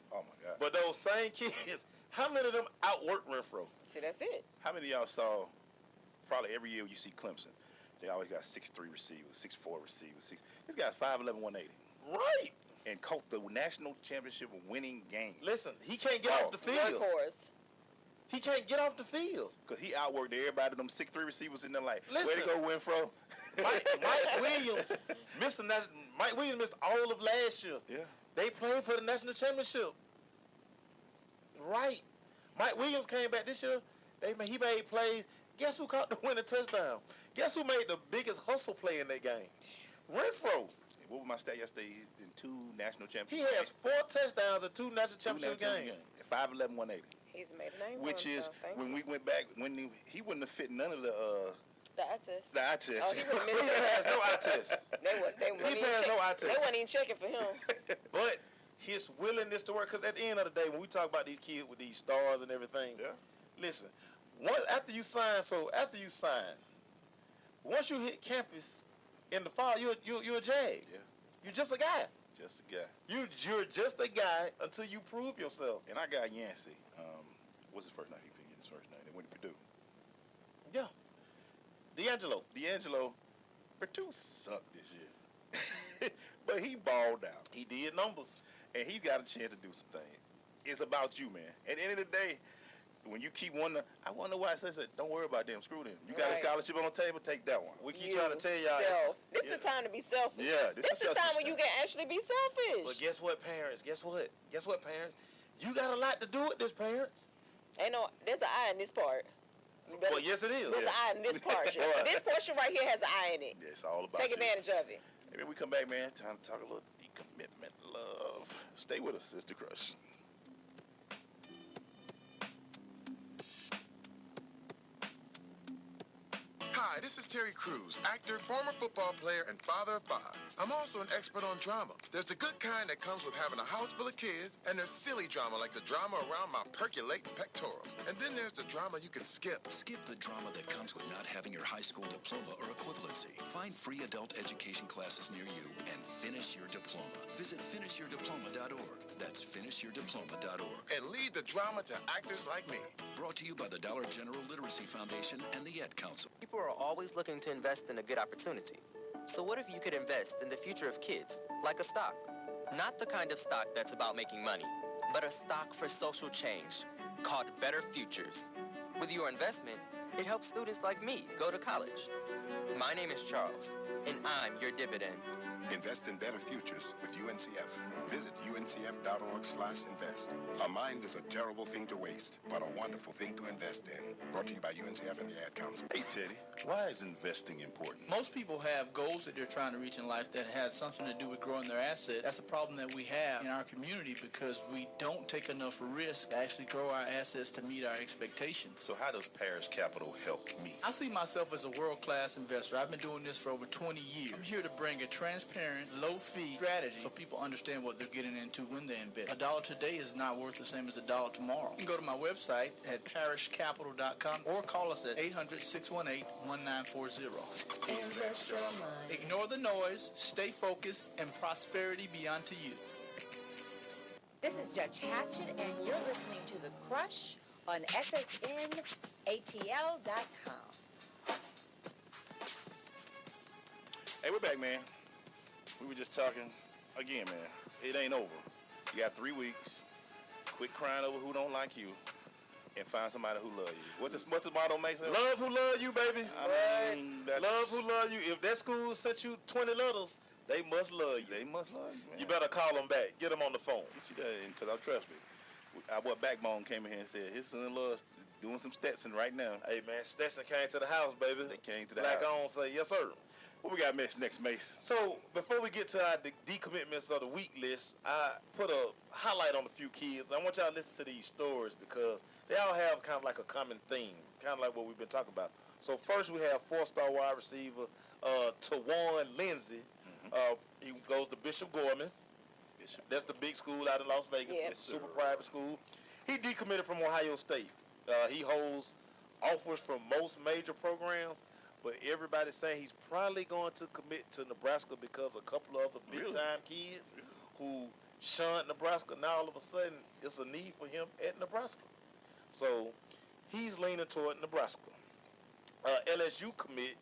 Oh my God! But those same kids, how many of them outwork Renfro? See, that's it. How many of y'all saw? Probably every year you see Clemson, they always got 6'3" receivers, 6'4" receivers. This guy's 5'11", 180. Right. And coached the national championship winning game. Listen, he can't get off the field. Workhorse. He can't get off the field. Because he outworked everybody, them 6'3" receivers in there like, listen, way to go, Renfro. Mike Williams missed all of last year. Yeah. They played for the national championship. Right. Mike Williams came back this year. He made plays. Guess who caught the winning touchdown? Guess who made the biggest hustle play in that game? Renfro. What was my stat yesterday? He's in 2 national championships. He has 4 touchdowns in 2 national championship games. 5'11", 180. He's made a name Which for himself. is, when we went back, when he wouldn't have fit none of the eye test. The eye test. Oh, he has no eye test. He has no eye test. They wasn't even checking for him. But his willingness to work, because at the end of the day, when we talk about these kids with these stars and everything, listen, after you sign, once you hit campus in the fall, you're a Jag. Yeah. You're just a guy. Just a guy. You're just a guy until you prove yourself. And our guy Yancey, what's his first name? He forget his first name. They went to Purdue. Yeah. D'Angelo. Purdue sucked this year. But he balled out. He did numbers. And he's got a chance to do some things. It's about you, man. At the end of the day, when you keep wanting to, I wonder why I said, don't worry about them, screw them. You got a scholarship on the table, take that one. We keep trying to tell y'all. This is the time to be selfish. Yeah, this is the time when you can actually be selfish. But guess what, parents? Guess what, parents? You got a lot to do with this, parents. There's an eye in this part. Well, yes, it is. There's an eye in this portion. This portion right here has an eye in it. Yeah, it's all about Take advantage of it. Hey, when we come back, man, time to talk a little decommitment, love. Stay with us, Sister Crush. Hi, this is Terry Crews, actor, former football player, and father of 5. I'm also an expert on drama. There's the good kind that comes with having a house full of kids, and there's silly drama like the drama around my percolating pectorals. And then there's the drama you can skip. Skip the drama that comes with not having your high school diploma or equivalency. Find free adult education classes near you and finish your diploma. Visit finishyourdiploma.org. That's finishyourdiploma.org. And lead the drama to actors like me. Brought to you by the Dollar General Literacy Foundation and the Ad Council. People are always looking to invest in a good opportunity. So what if you could invest in the future of kids, like a stock? Not the kind of stock that's about making money, but a stock for social change, called Better Futures. With your investment, it helps students like me go to college. My name is Charles, and I'm your dividend. Invest in better futures with UNCF. Visit uncf.org/invest. A mind is a terrible thing to waste, but a wonderful thing to invest in. Brought to you by UNCF and the Ad Council. Hey, Teddy, why is investing important? Most people have goals that they're trying to reach in life that has something to do with growing their assets. That's a problem that we have in our community because we don't take enough risk to actually grow our assets to meet our expectations. So how does Parish Capital help me? I see myself as a world-class investor. I've been doing this for over 20 years. I'm here to bring a transparent, low-fee strategy so people understand what they're getting into when they invest. $1 today is not worth the same as $1 tomorrow. You can go to my website at parishcapital.com or call us at 800-618-1940. Invest your money. Ignore the noise, stay focused, and prosperity be unto you. This is Judge Hatchett, and you're listening to The Crush on SSNATL.com. Hey, we're back, man. We were just talking again, man. It ain't over. You got 3 weeks. Quit crying over who don't like you, and find somebody who love you. What's the motto, Mason? Love who love you, baby. I mean, that's... Love who love you. If that school sent you 20 letters, they must love you. They must love you, man. You better call them back. Get them on the phone. Because trust me. Our boy Backbone came in here and said his son-in-law is doing some Stetson right now. Hey, man, Stetson came to the house, baby. They came to the Black house. on say, yes, sir. What we got next, Mace? So, before we get to our decommitments of the week list, I put a highlight on a few kids. I want y'all to listen to these stories because they all have kind of like a common theme, kind of like what we've been talking about. So, first we have 4-star wide receiver Tawan Lindsay. He goes to Bishop Gorman. That's the big school out in Las Vegas. Yeah. It's a super private school. He decommitted from Ohio State. He holds offers from most major programs, but everybody's saying he's probably going to commit to Nebraska because a couple of other big-time kids who shunned Nebraska, now all of a sudden it's a need for him at Nebraska. So he's leaning toward Nebraska. LSU commit,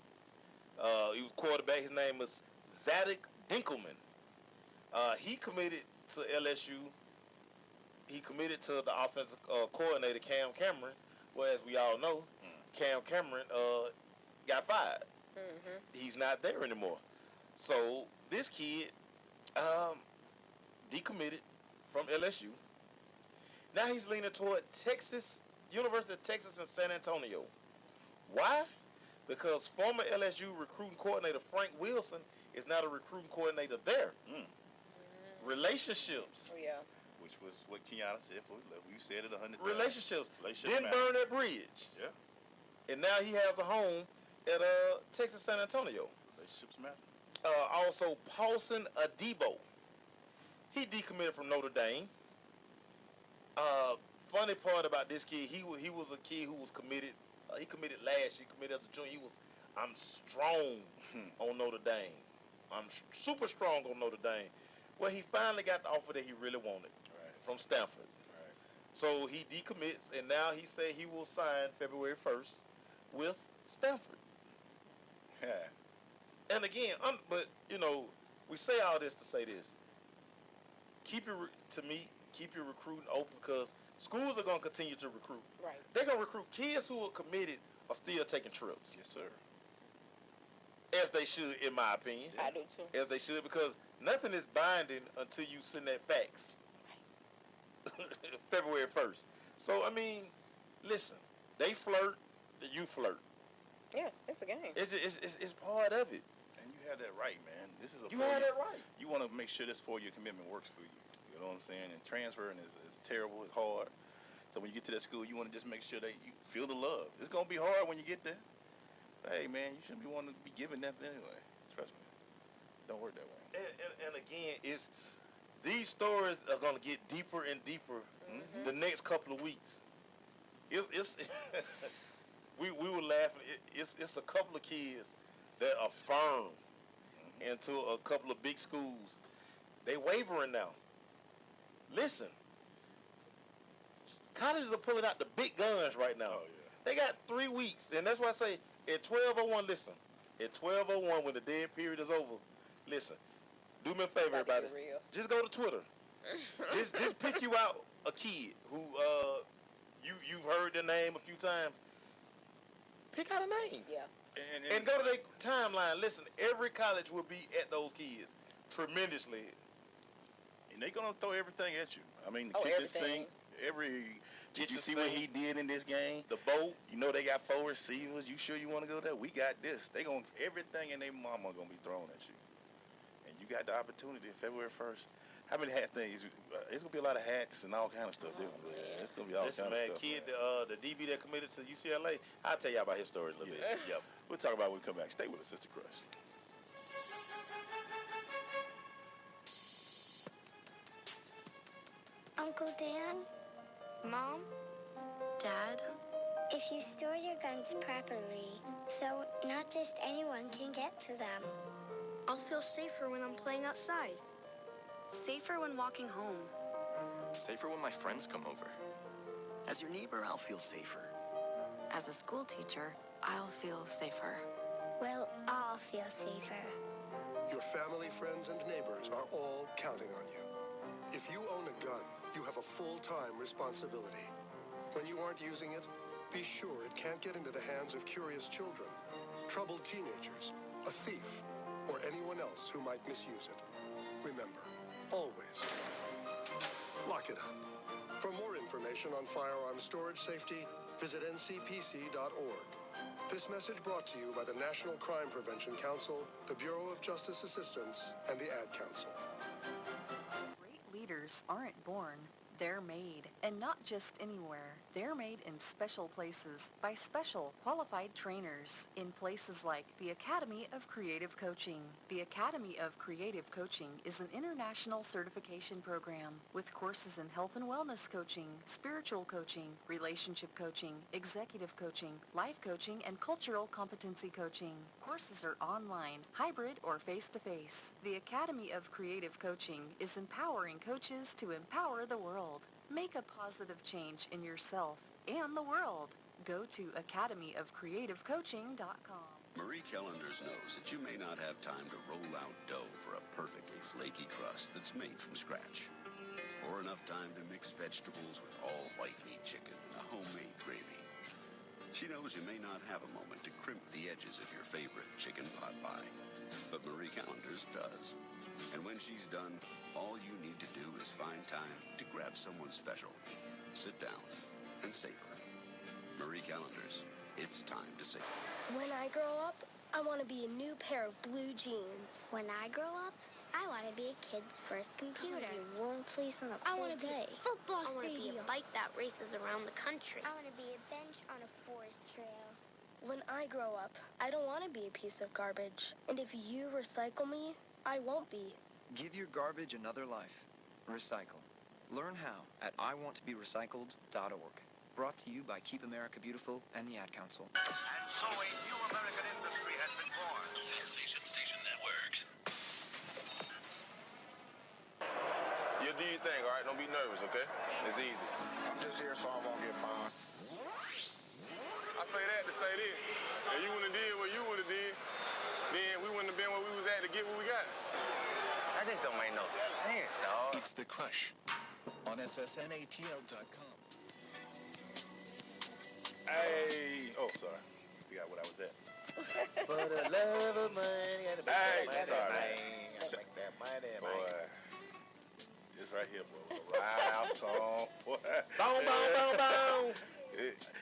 he was quarterback. His name is Zadok Dinkelman. He committed to LSU. He committed to the offensive coordinator, Cam Cameron, where, as we all know, Cam Cameron got fired. He's not there anymore. So this kid decommitted from LSU. Now he's leaning toward University of Texas in San Antonio. Why? Because former LSU recruiting coordinator Frank Wilson is now the recruiting coordinator there. Relationships. Oh, yeah. Which was what Kiana said. We said it 100 times. Relationships. Relationship Didn't matter. burn that bridge. Yeah. And now he has a home at Texas San Antonio. Relationships matter. Also, Paulson Adebo. He decommitted from Notre Dame. Funny part about this kid, he was a kid who was committed. He committed last year. He committed as a junior. I'm strong on Notre Dame. I'm super strong on Notre Dame. Well, he finally got the offer that he really wanted from Stanford. So he decommits, and now he said he will sign February 1st with Stanford. And again, but you know, we say all this to say this. Keep your recruiting open because schools are going to continue to recruit. Right. They're going to recruit. Kids who are committed are still taking trips. Yes, sir. As they should, in my opinion. I do too. As they should, because nothing is binding until you send that fax. February 1st. So, I mean, listen, they flirt, you flirt. Yeah, it's a game. It's part of it. And you have that right, man. This is You have that right. You want to make sure this 4-year commitment works for you. You know what I'm saying? And transferring is terrible. It's hard. So when you get to that school, you want to just make sure that you feel the love. It's going to be hard when you get there. But hey, man, you shouldn't be wanting to be giving that anyway. Trust me. Don't work that way. And again, these stories are going to get deeper and deeper the next couple of weeks. It's we were laughing. It's a couple of kids that are firm into a couple of big schools. They wavering now. Listen, colleges are pulling out the big guns right now. They got 3 weeks, and that's why I say at 12:01. Listen, at 12:01 when the dead period is over. Listen, do me a favor, everybody. Just go to Twitter. just pick you out a kid who you've heard their name a few times. Pick out a name. Yeah. And go to their timeline. Listen, every college will be at those kids tremendously. And they're going to throw everything at you. I mean, the Oh, kitchen everything. sink, did you Kitchen see what sink. he did in this game? The boat. You know they got 4 receivers. You sure you want to go there? We got this. They going everything in their mama going to be thrown at you. And you got the opportunity February 1st. How many hat things? It's going to be a lot of hats and all kind of stuff. It's going to be all Listen, kind man, of stuff. kid, the DB that committed to UCLA, I'll tell y'all about his story a little bit. Yep. We'll talk about it when we come back. Stay with us, Sister Crush. Uncle Dan, Mom? Dad? if you store your guns properly, so not just anyone can get to them. I'll feel safer when I'm playing outside. Safer when walking home. Safer when my friends come over. As your neighbor, I'll feel safer. As a school teacher, I'll feel safer. We'll all feel safer. Your family, friends, and neighbors are all counting on you. If you own a gun, you have a full-time responsibility. When you aren't using it, be sure it can't get into the hands of curious children, troubled teenagers, a thief, or anyone else who might misuse it. Remember, always, lock it up. For more information on firearm storage safety, visit ncpc.org. This message brought to you by the National Crime Prevention Council, the Bureau of Justice Assistance, and the Ad Council. Great leaders aren't born, they're made. And not just anywhere. They're made in special places by special qualified trainers in places like the Academy of Creative Coaching. The Academy of Creative Coaching is an international certification program with courses in health and wellness coaching, spiritual coaching, relationship coaching, executive coaching, life coaching, and cultural competency coaching. Courses are online, hybrid, or face-to-face. The Academy of Creative Coaching is empowering coaches to empower the world. Make a positive change in yourself and the world. Go to academyofcreativecoaching.com. Marie Callender's knows that you may not have time to roll out dough for a perfectly flaky crust that's made from scratch, or enough time to mix vegetables with all white meat chicken and a homemade gravy. She knows you may not have a moment to crimp the edges of your favorite chicken pot pie, but Marie Callender's does. And when she's done, all you need to do is find time to grab someone special, sit down, and savor. Marie Callender's, it's time to savor. When I grow up, I want to be a new pair of blue jeans. When I grow up, I want to be a kid's first computer. I want to be a warm fleece on a I cold want to be day. a football I want to be stadium. a bike that races around the country. I want to be a bench on a forest trail. When I grow up, I don't want to be a piece of garbage. And if you recycle me, I won't be. Give your garbage another life. Recycle. Learn how at iwanttoberecycled.org. Brought to you by Keep America Beautiful and the Ad Council. And so a new American industry has been born. Sensation Station Network. You do your thing, all right? Don't be nervous, okay? It's easy. I'm just here so I won't get fined. I say that to say this. If you wouldn't have did what you would have did, then we wouldn't have been where we was at to get what we got. That just don't make no sense, dog. It's The Crush on SSNATL.com. Hey. Oh, sorry. Forgot what I was at. For the love of money and the Hey, money, sorry, man. man. Gotta make that money, Boy, man. this right here, boy, was a wild song. Boy. Boom, boom, boom, boom.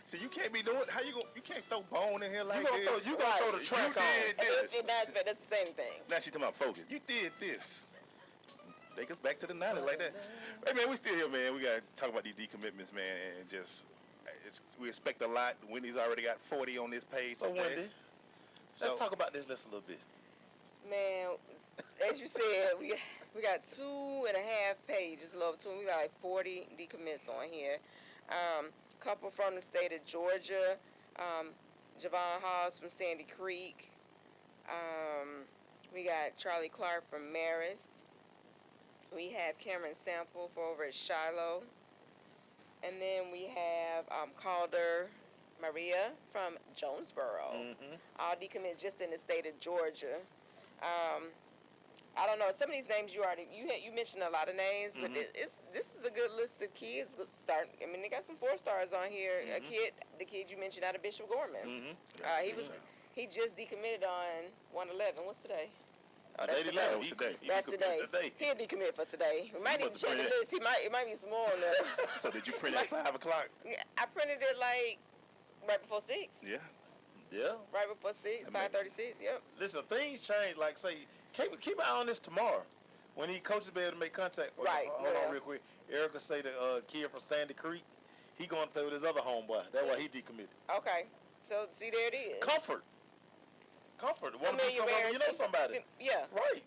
See, you can't be doing. How you gonna? You can't throw bone in here like gonna this. throw the track you on. did this. That's the same thing. Now she talking about focus. You did this. Take us back to the 90s like that. Hey man, we still here, man. We gotta talk about these decommitments, man, and just we expect a lot. Wendy's already got 40 on this page. So today. Wendy, let's talk about this list a little bit. Man, as you said, we got 2.5 pages, a little two. We got like 40 decommits on here. Couple from the state of Georgia, Javon Hawes from Sandy Creek. We got Charlie Clark from Marist. We have Cameron Sample for over at Shiloh. And then we have Calder Maria from Jonesboro. All decommits just in the state of Georgia. I don't know. Some of these names you mentioned a lot of names, but this is a good list of kids. I mean, they got some 4-stars on here. The kid you mentioned out of Bishop Gorman. He just decommitted on 111. What's today? Oh, that's today. That's today. He'll decommit for today. We might need to check the list. It might be some more on there. So did you print at 5 o'clock? I printed it like right before 6. Yeah. Yeah. Right before 6, 5:36. Yep. Listen, things change. Like say, keep an eye on this tomorrow. When these coaches be able to make contact. Right. Hold on real quick. Erica say the kid from Sandy Creek, he going to play with his other homeboy. That's why he decommitted. Okay. So see, there it is. Comfort. Want to be somebody you know somebody. Yeah. Right.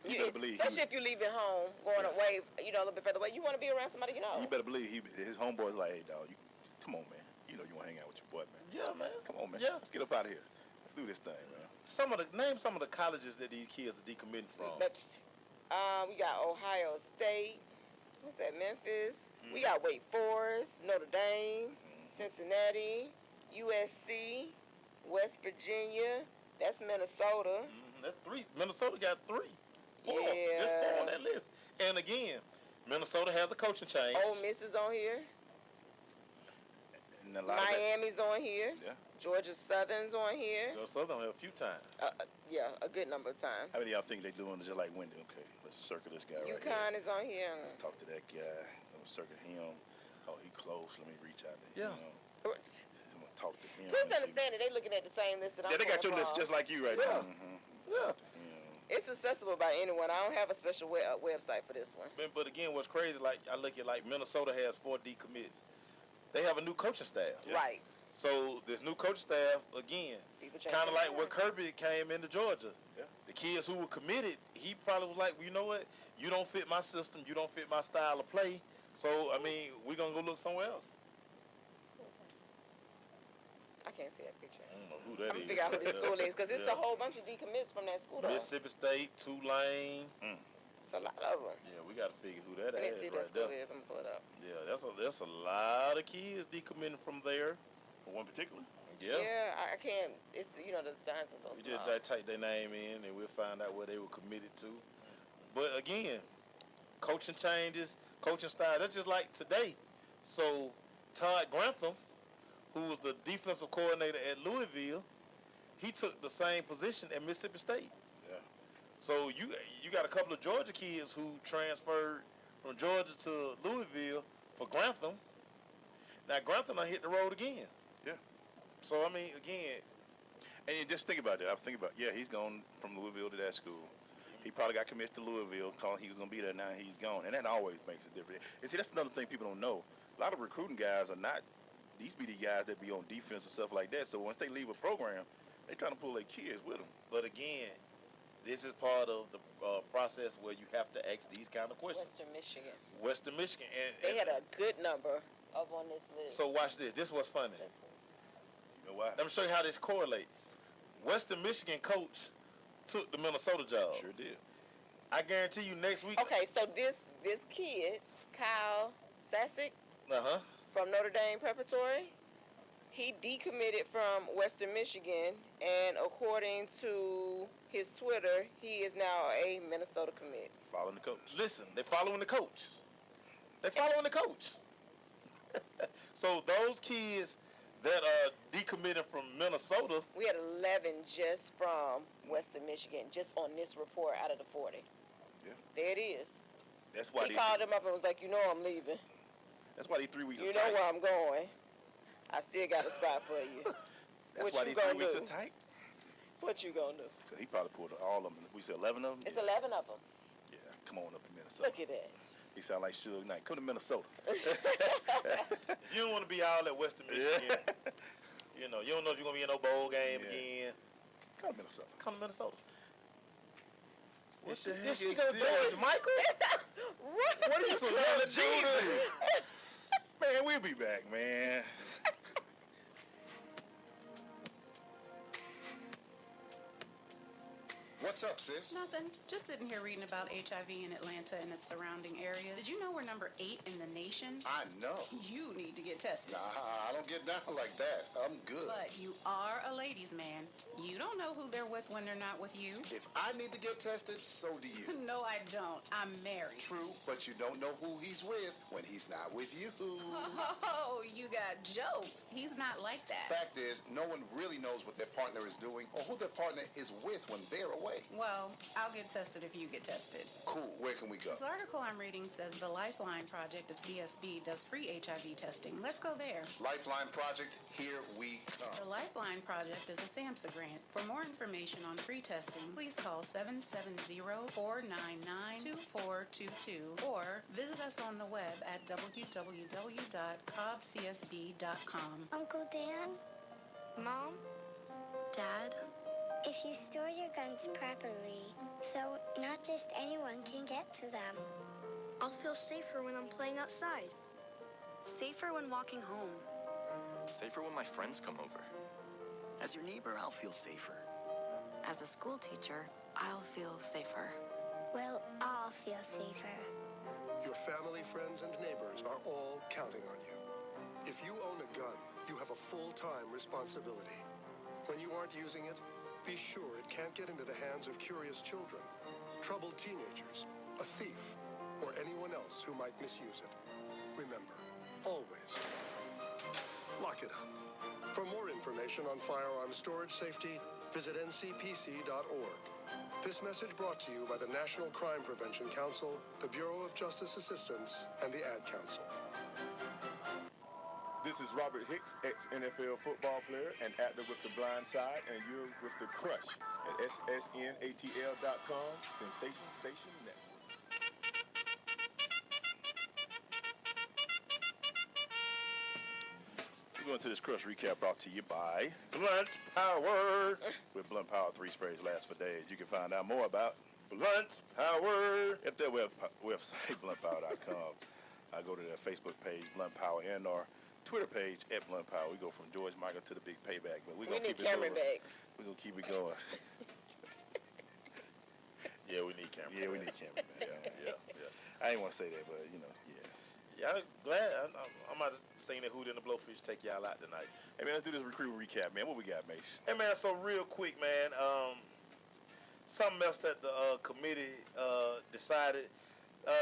You better believe. Especially if you're leaving home, going away, a little bit further away, you want to be around somebody you know. You better believe his homeboy's like, hey, dog, come on, man. You know you want to hang out with your boy, man. Yeah, man. Come on, man. Yeah. Let's get up out of here. Let's do this thing, man. Name some of the colleges that these kids are decommitting from. We got Ohio State. What's that? Memphis. We got Wake Forest, Notre Dame, Cincinnati, USC, West Virginia. That's Minnesota. That's 3. Minnesota got 3. 4. Yeah. Just 4 on that list. And again, Minnesota has a coaching change. Ole Miss is on here. Miami's on here. Yeah. Georgia Southern's on here. Georgia Southern a few times. Yeah, a good number of times. How many of y'all think they're doing just like Wendy? Okay, let's circle this guy right here. UConn is on here. Let's talk to that guy. Let's circle him. Oh, he close. Let me reach out to him. Yeah. I'm going to talk to him. Please understand that they're looking at the same list that I'm they got your list just like you right now. Yeah. It's accessible by anyone. I don't have a special website for this one. But again, what's crazy, like I look at like Minnesota has 4 decommits. They have a new coaching staff. Yeah. Right. So this new coaching staff, again, kind of like when Kirby came into Georgia. Yeah. The kids who were committed, he probably was like, well, you know what? You don't fit my system. You don't fit my style of play. So, I mean, we're going to go look somewhere else. I can't see that picture. I don't know who that I'm going to figure out who this school is because it's a whole bunch of decommits from that school. Mississippi State, Tulane. It's a lot of them. Yeah, we got to figure who that is. Let's see what school is. I'm going to pull it up. Yeah, that's a lot of kids decommitting from there. One particular? Yeah. Yeah, I can't. It's the signs are so small. You just type their name in and we'll find out where they were committed to. But again, coaching changes, coaching style. That's just like today. So Todd Grantham, who was the defensive coordinator at Louisville, he took the same position at Mississippi State. Yeah. So you got a couple of Georgia kids who transferred from Georgia to Louisville for Grantham. Now Grantham done hit the road again. Yeah. So I mean, again, and you just think about that. I was thinking about, he's gone from Louisville to that school. He probably got committed to Louisville, thought he was going to be there. Now he's gone, and that always makes a difference. And see, that's another thing people don't know. A lot of recruiting guys are not. These be the guys that be on defense and stuff like that. So once they leave a program, they trying to pull their kids with them. But again, this is part of the process where you have to ask these kind of questions. Western Michigan. And they had a good number of on this list. So watch this. This was funny. You know why? Let me show you how this correlates. Western Michigan coach took the Minnesota job. Sure did. I guarantee you next week. Okay, so this kid, Kyle Sasic, from Notre Dame Preparatory, he decommitted from Western Michigan, and according to his Twitter, he is now a Minnesota commit. Following the coach. Listen, they're following the coach. So those kids that are decommitted from Minnesota. We had 11 just from Western Michigan, just on this report out of the 40. Yeah. There it is. That's why he called him up and was like, I'm leaving. That's why these 3 weeks you are tight. know where I'm going. I still got a spot for you. That's why these 3 weeks are tight. What you gonna do? Because he probably pulled all of them. We said 11 of them? It's 11 of them. Yeah, come on up to Minnesota. Look at that. He sound like Suge Knight. Come to Minnesota. You don't want to be all at Western Michigan. You know, you don't know if you're going to be in no bowl game again. Come to Minnesota. Come to Minnesota. What the heck is is George this? Michael? What are you so yelling, Jesus? Man, we'll be back, man. What's up, sis? Nothing. Just sitting here reading about HIV in Atlanta and its surrounding areas. Did you know we're number 8 in the nation? I know. You need to get tested. Nah, I don't get down like that. I'm good. But you are a ladies' man. You don't know who they're with when they're not with you. If I need to get tested, so do you. No, I don't. I'm married. True, but you don't know who he's with when he's not with you. Oh, you got jokes. He's not like that. Fact is, no one really knows what their partner is doing or who their partner is with when they're away. Well, I'll get tested if you get tested. Cool. Where can we go? This article I'm reading says the Lifeline Project of CSB does free HIV testing. Let's go there. Lifeline Project, here we come. The Lifeline Project is a SAMHSA grant. For more information on free testing, please call 770-499-2422 or visit us on the web at www.cobbcsb.com. Uncle Dan? Mom? Dad? If you store your guns properly, so not just anyone can get to them. I'll feel safer when I'm playing outside. Safer when walking home. Safer when my friends come over. As your neighbor, I'll feel safer. As a school teacher, I'll feel safer. We'll all feel safer. Your family, friends, and neighbors are all counting on you. If you own a gun, you have a full-time responsibility. When you aren't using it, be sure it can't get into the hands of curious children, troubled teenagers, a thief, or anyone else who might misuse it. Remember, always, lock it up. For more information on firearm storage safety, visit ncpc.org. This message brought to you by the National Crime Prevention Council, the Bureau of Justice Assistance, and the Ad Council. This is Robert Hicks, ex-NFL football player and actor with The Blind Side, and you're with The Crush at ssnatl.com, Sensation Station Network. We're going to this Crush recap brought to you by Blunt Power. With Blunt Power, 3 sprays last for days. You can find out more about Blunt Power at their website, bluntpower.com. I go to their Facebook page, Blunt Power, and our Twitter page at Blunt Power. We go from George Michael to the big payback, but we need Cameron back. We're gonna keep it going. Yeah, we need Cameron. Yeah, we need Cameron back. Yeah. I didn't want to say that, but yeah. Yeah, I'm glad. I'm about to sing the Hoot and the Blowfish take y'all out tonight. Hey man, let's do this recruit recap, man. What we got, Mace? Hey man, so real quick, man. Something else that the committee decided.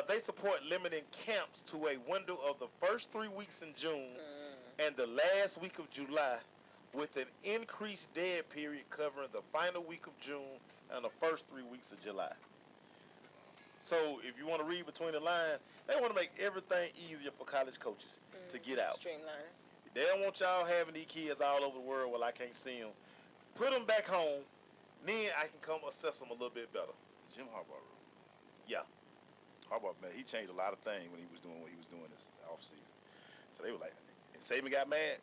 They support limiting camps to a window of the first 3 weeks in June and the last week of July, with an increased dead period covering the final week of June and the first 3 weeks of July. So if you want to read between the lines, they want to make everything easier for college coaches to get out. Streamline. They don't want y'all having these kids all over the world while I can't see them. Put them back home, then I can come assess them a little bit better. Jim Harbaugh rule. Yeah. Harbaugh, man, he changed a lot of things when he was doing what he was doing this offseason. So they were like, and Saban got mad.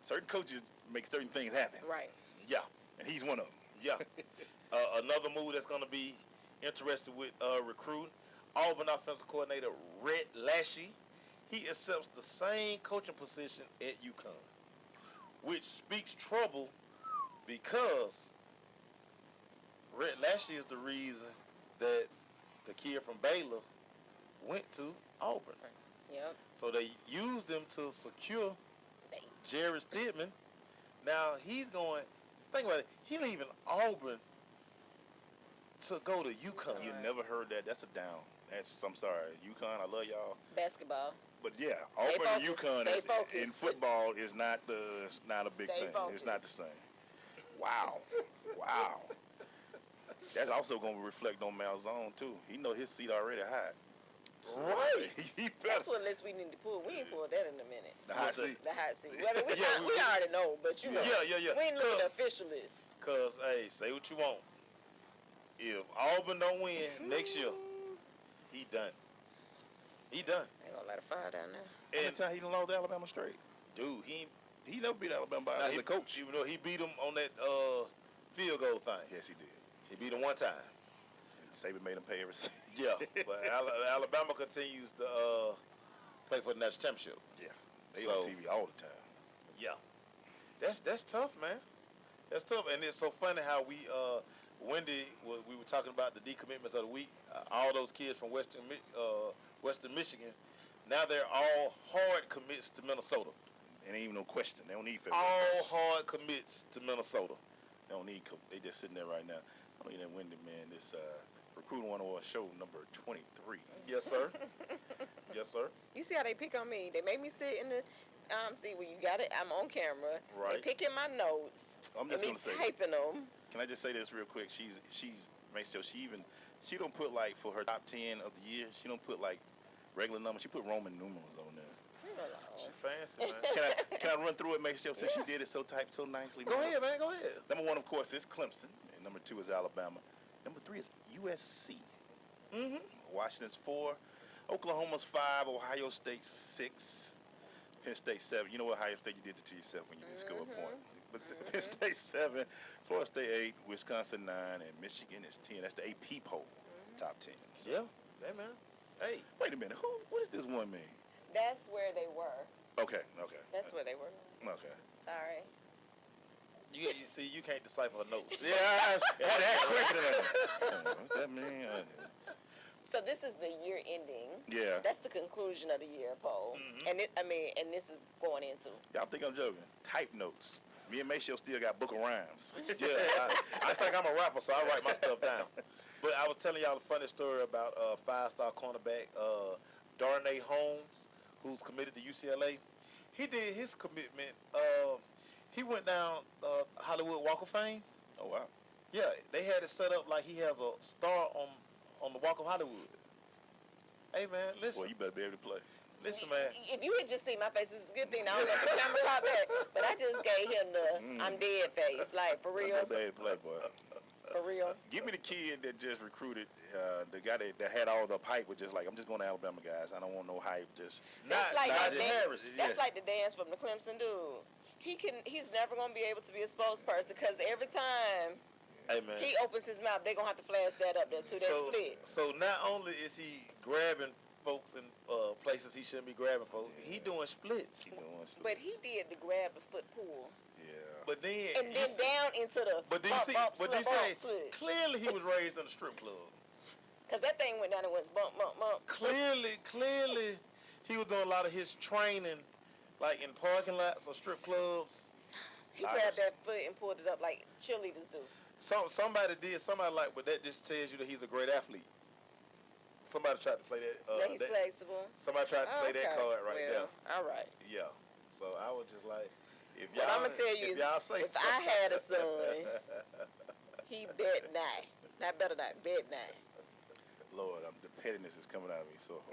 Certain coaches make certain things happen. Right. Yeah. And he's one of them. Yeah. Another move that's going to be interested with recruiting, Auburn offensive coordinator Rhett Lashlee. He accepts the same coaching position at UConn, which speaks trouble because Rhett Lashlee is the reason that the kid from Baylor went to Auburn. Yep. So they used him to secure Jared Stidman. Now he's going, think about it, he leaving Auburn to go to UConn. You never heard that. That's a down. I'm sorry. UConn, I love y'all. Basketball. But yeah, Stay Auburn and focused. UConn Stay focused. in football is not a big Stay thing. focused. It's not the same. Wow. That's also going to reflect on Malzone too. He know his seat already hot. Right. That's what list we need to pull. We ain't pulled that in a minute. The hot seat. The hot seat. Well, I mean, we already know, but you know. Yeah. We ain't look at the official list. Because, hey, say what you want. If Auburn don't win next year, he done. Ain't gonna let a fire down there. Every time he done lost Alabama straight. Dude, He never beat Alabama as a coach. Even though he beat him on that field goal thing. Yes, he did. He beat him one time. And Saban made him pay every cent. Yeah, but Alabama continues to play for the national championship. Yeah, they on TV all the time. Yeah, that's tough, man. That's tough, and it's so funny how we Wendy, we were talking about the decommitments of the week. All those kids from Western Michigan, now they're all hard commits to Minnesota. And ain't even no question. They don't need February All 1st. hard commits to Minnesota. They don't need. They just sitting there right now. I mean, that Wendy, man, this Recruiting 101 show number 23. Yes, sir. Yes, sir. You see how they pick on me? They make me sit in the see when you got it. I'm on camera. Right. They picking my notes. I'm just and me gonna say, typing them. Can I just say this real quick? She's makes sure she don't put like for her top 10 of the year. She don't put like regular numbers. She put Roman numerals on there. She fancy, man. Can I run through it? Make sure since she did it so nicely. Go ahead, man. Go ahead. Number 1, of course, is Clemson. And number 2 is Alabama. Number 3 is USC. Mm-hmm. Washington's 4. Oklahoma's 5. Ohio State 6. Penn State 7. You know what Ohio State you did to yourself when you didn't score a point. But Penn State 7. Florida State 8. Wisconsin 9. And Michigan is 10. That's the AP poll. Top 10. So. Yeah. Hey, man. Hey. Wait a minute. What does this one mean? That's where they were. Okay. That's where they were. Okay. Sorry. You see, you can't decipher her notes. Yeah, that question. What's that mean? So this is the year ending. Yeah. That's the conclusion of the year poll. Mm-hmm. And this is going into. Y'all think I'm joking? Type notes. Me and Maceo still got book of rhymes. Yeah, I think I'm a rapper, so I write my stuff down. But I was telling y'all a funny story about 5-star cornerback Darnay Holmes, who's committed to UCLA. He did his commitment. He went down Hollywood Walk of Fame. Oh, wow. Yeah, they had it set up like he has a star on the Walk of Hollywood. Hey, man, listen. Well, you better be able to play. Listen, man. If you had just seen my face, it's a good thing. I don't know if the camera caught that, but I just gave him the I'm dead face. Like, for real. You better be able to play, boy. For real. Give me the kid that just recruited, the guy that had all the hype was just like, I'm just going to Alabama, guys. I don't want no hype. Just That's like Najee Harris. That's like the dance from the Clemson dude. He's never gonna be able to be a spokesperson because every time he opens his mouth, they're gonna have to flash that up there too. That split. So not only is he grabbing folks in places he shouldn't be grabbing folks, he doing splits. But he did the grab the foot pull. But then down into the But then you see, clearly he was raised in a strip club. Cause that thing went down and went bump, bump, bump. Clearly, he was doing a lot of his training, like in parking lots or strip clubs. He grabbed that foot and pulled it up like cheerleaders do. Somebody like, but that just tells you that he's a great athlete. Somebody tried to play that. He's flexible. Somebody tried to play that card right there. All right. Yeah. So I was just like, if what y'all, I'm gonna tell you is, if I had a son, he bet not. Not better not, bet not. Lord, the pettiness is coming out of me so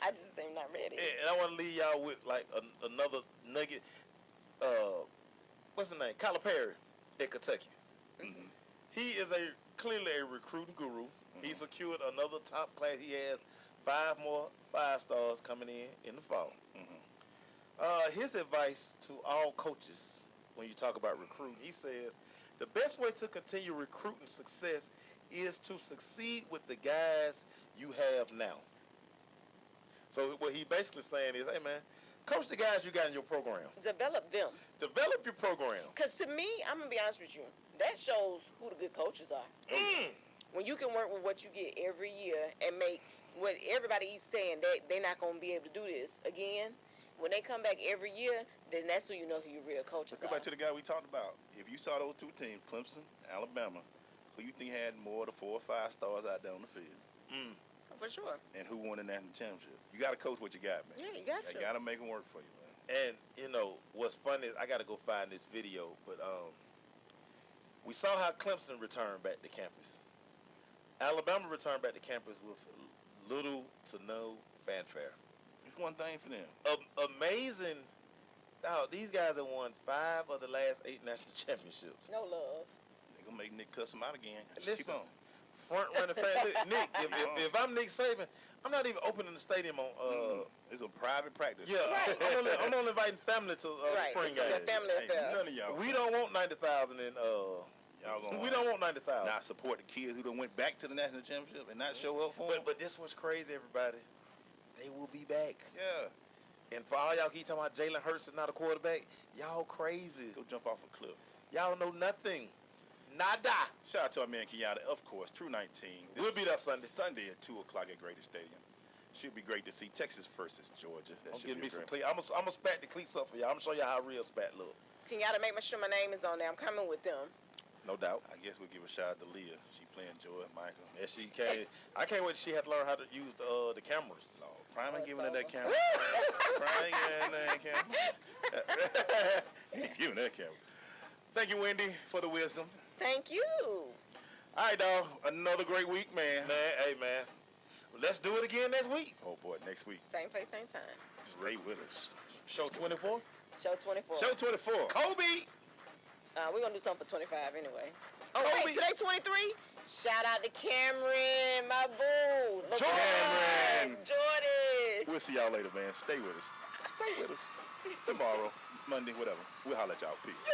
I just am not ready. And I want to leave y'all with like another nugget. What's his name? Kyler Perry at Kentucky. Mm-hmm. He is clearly a recruiting guru. Mm-hmm. He secured another top class. He has 5 more 5-stars coming in the fall. Mm-hmm. His advice to all coaches when you talk about recruiting, he says, the best way to continue recruiting success is to succeed with the guys you have now. So what he basically saying is, hey man, coach the guys you got in your program. Develop them. Develop your program. Because to me, I'm going to be honest with you, that shows who the good coaches are. When you can work with what you get every year and make what everybody is saying, they're not going to be able to do this again. When they come back every year, then that's who you know who your real coaches Let's go back to the guy we talked about. If you saw those 2 teams, Clemson, Alabama, who you think had more than 4 or 5 stars out there on the field? For sure. And who won the national championship? You got to coach what you got, man. Yeah, you got to. You got to make them work for you, man. And, you know, what's funny is I got to go find this video, but we saw how Clemson returned back to campus. Alabama returned back to campus with little to no fanfare. It's one thing for them. Amazing. These guys have won 5 of the last 8 national championships. No love. They're going to make Nick cuss them out again. Listen, keep on. Front running fan. Nick, if I'm Nick Saban, I'm not even opening the stadium on. It's a private practice. Yeah, right. I'm only inviting family to spring game. Family affair. None of y'all. We don't want 90,000 in. We don't want 90,000. Not support the kids who done went back to the national championship and not show up for them. But this was crazy, everybody. They will be back. Yeah. And for all y'all keep talking about Jalen Hurts is not a quarterback, y'all crazy. Go jump off a cliff. Y'all know nothing. Nada. Shout out to our man Kenyatta, of course. True 19. We'll be there Sunday. Sunday at 2 o'clock at Grady Stadium. Should be great to see Texas versus Georgia. That I'm should getting be me some great. cleats. I'm gonna spat the cleats up for y'all. I'm gonna show y'all how real spat look. Can y'all make sure my name is on there? I'm coming with them. No doubt. I guess we'll give a shout out to Leah. She playing Joy Michael. Yeah, she can't. I can't wait till she had to learn how to use the cameras. No, Prime ain't giving her that camera. Prime ain't giving her that camera. He ain't giving that camera. Thank you, Wendy, for the wisdom. Thank you. All right, dog. Another great week, man. Hey, man. Let's do it again next week. Oh, boy, next week. Same place, same time. Stay with us. Show 24? Show 24. Show 24. Kobe! We're going to do something for 25 anyway. Oh, Kobe. wait, today 23? Shout out to Cameron, my boo. Cameron. Jordan. We'll see y'all later, man. Stay with us. Stay with us. Tomorrow, Monday, whatever. We'll holler at y'all. Peace.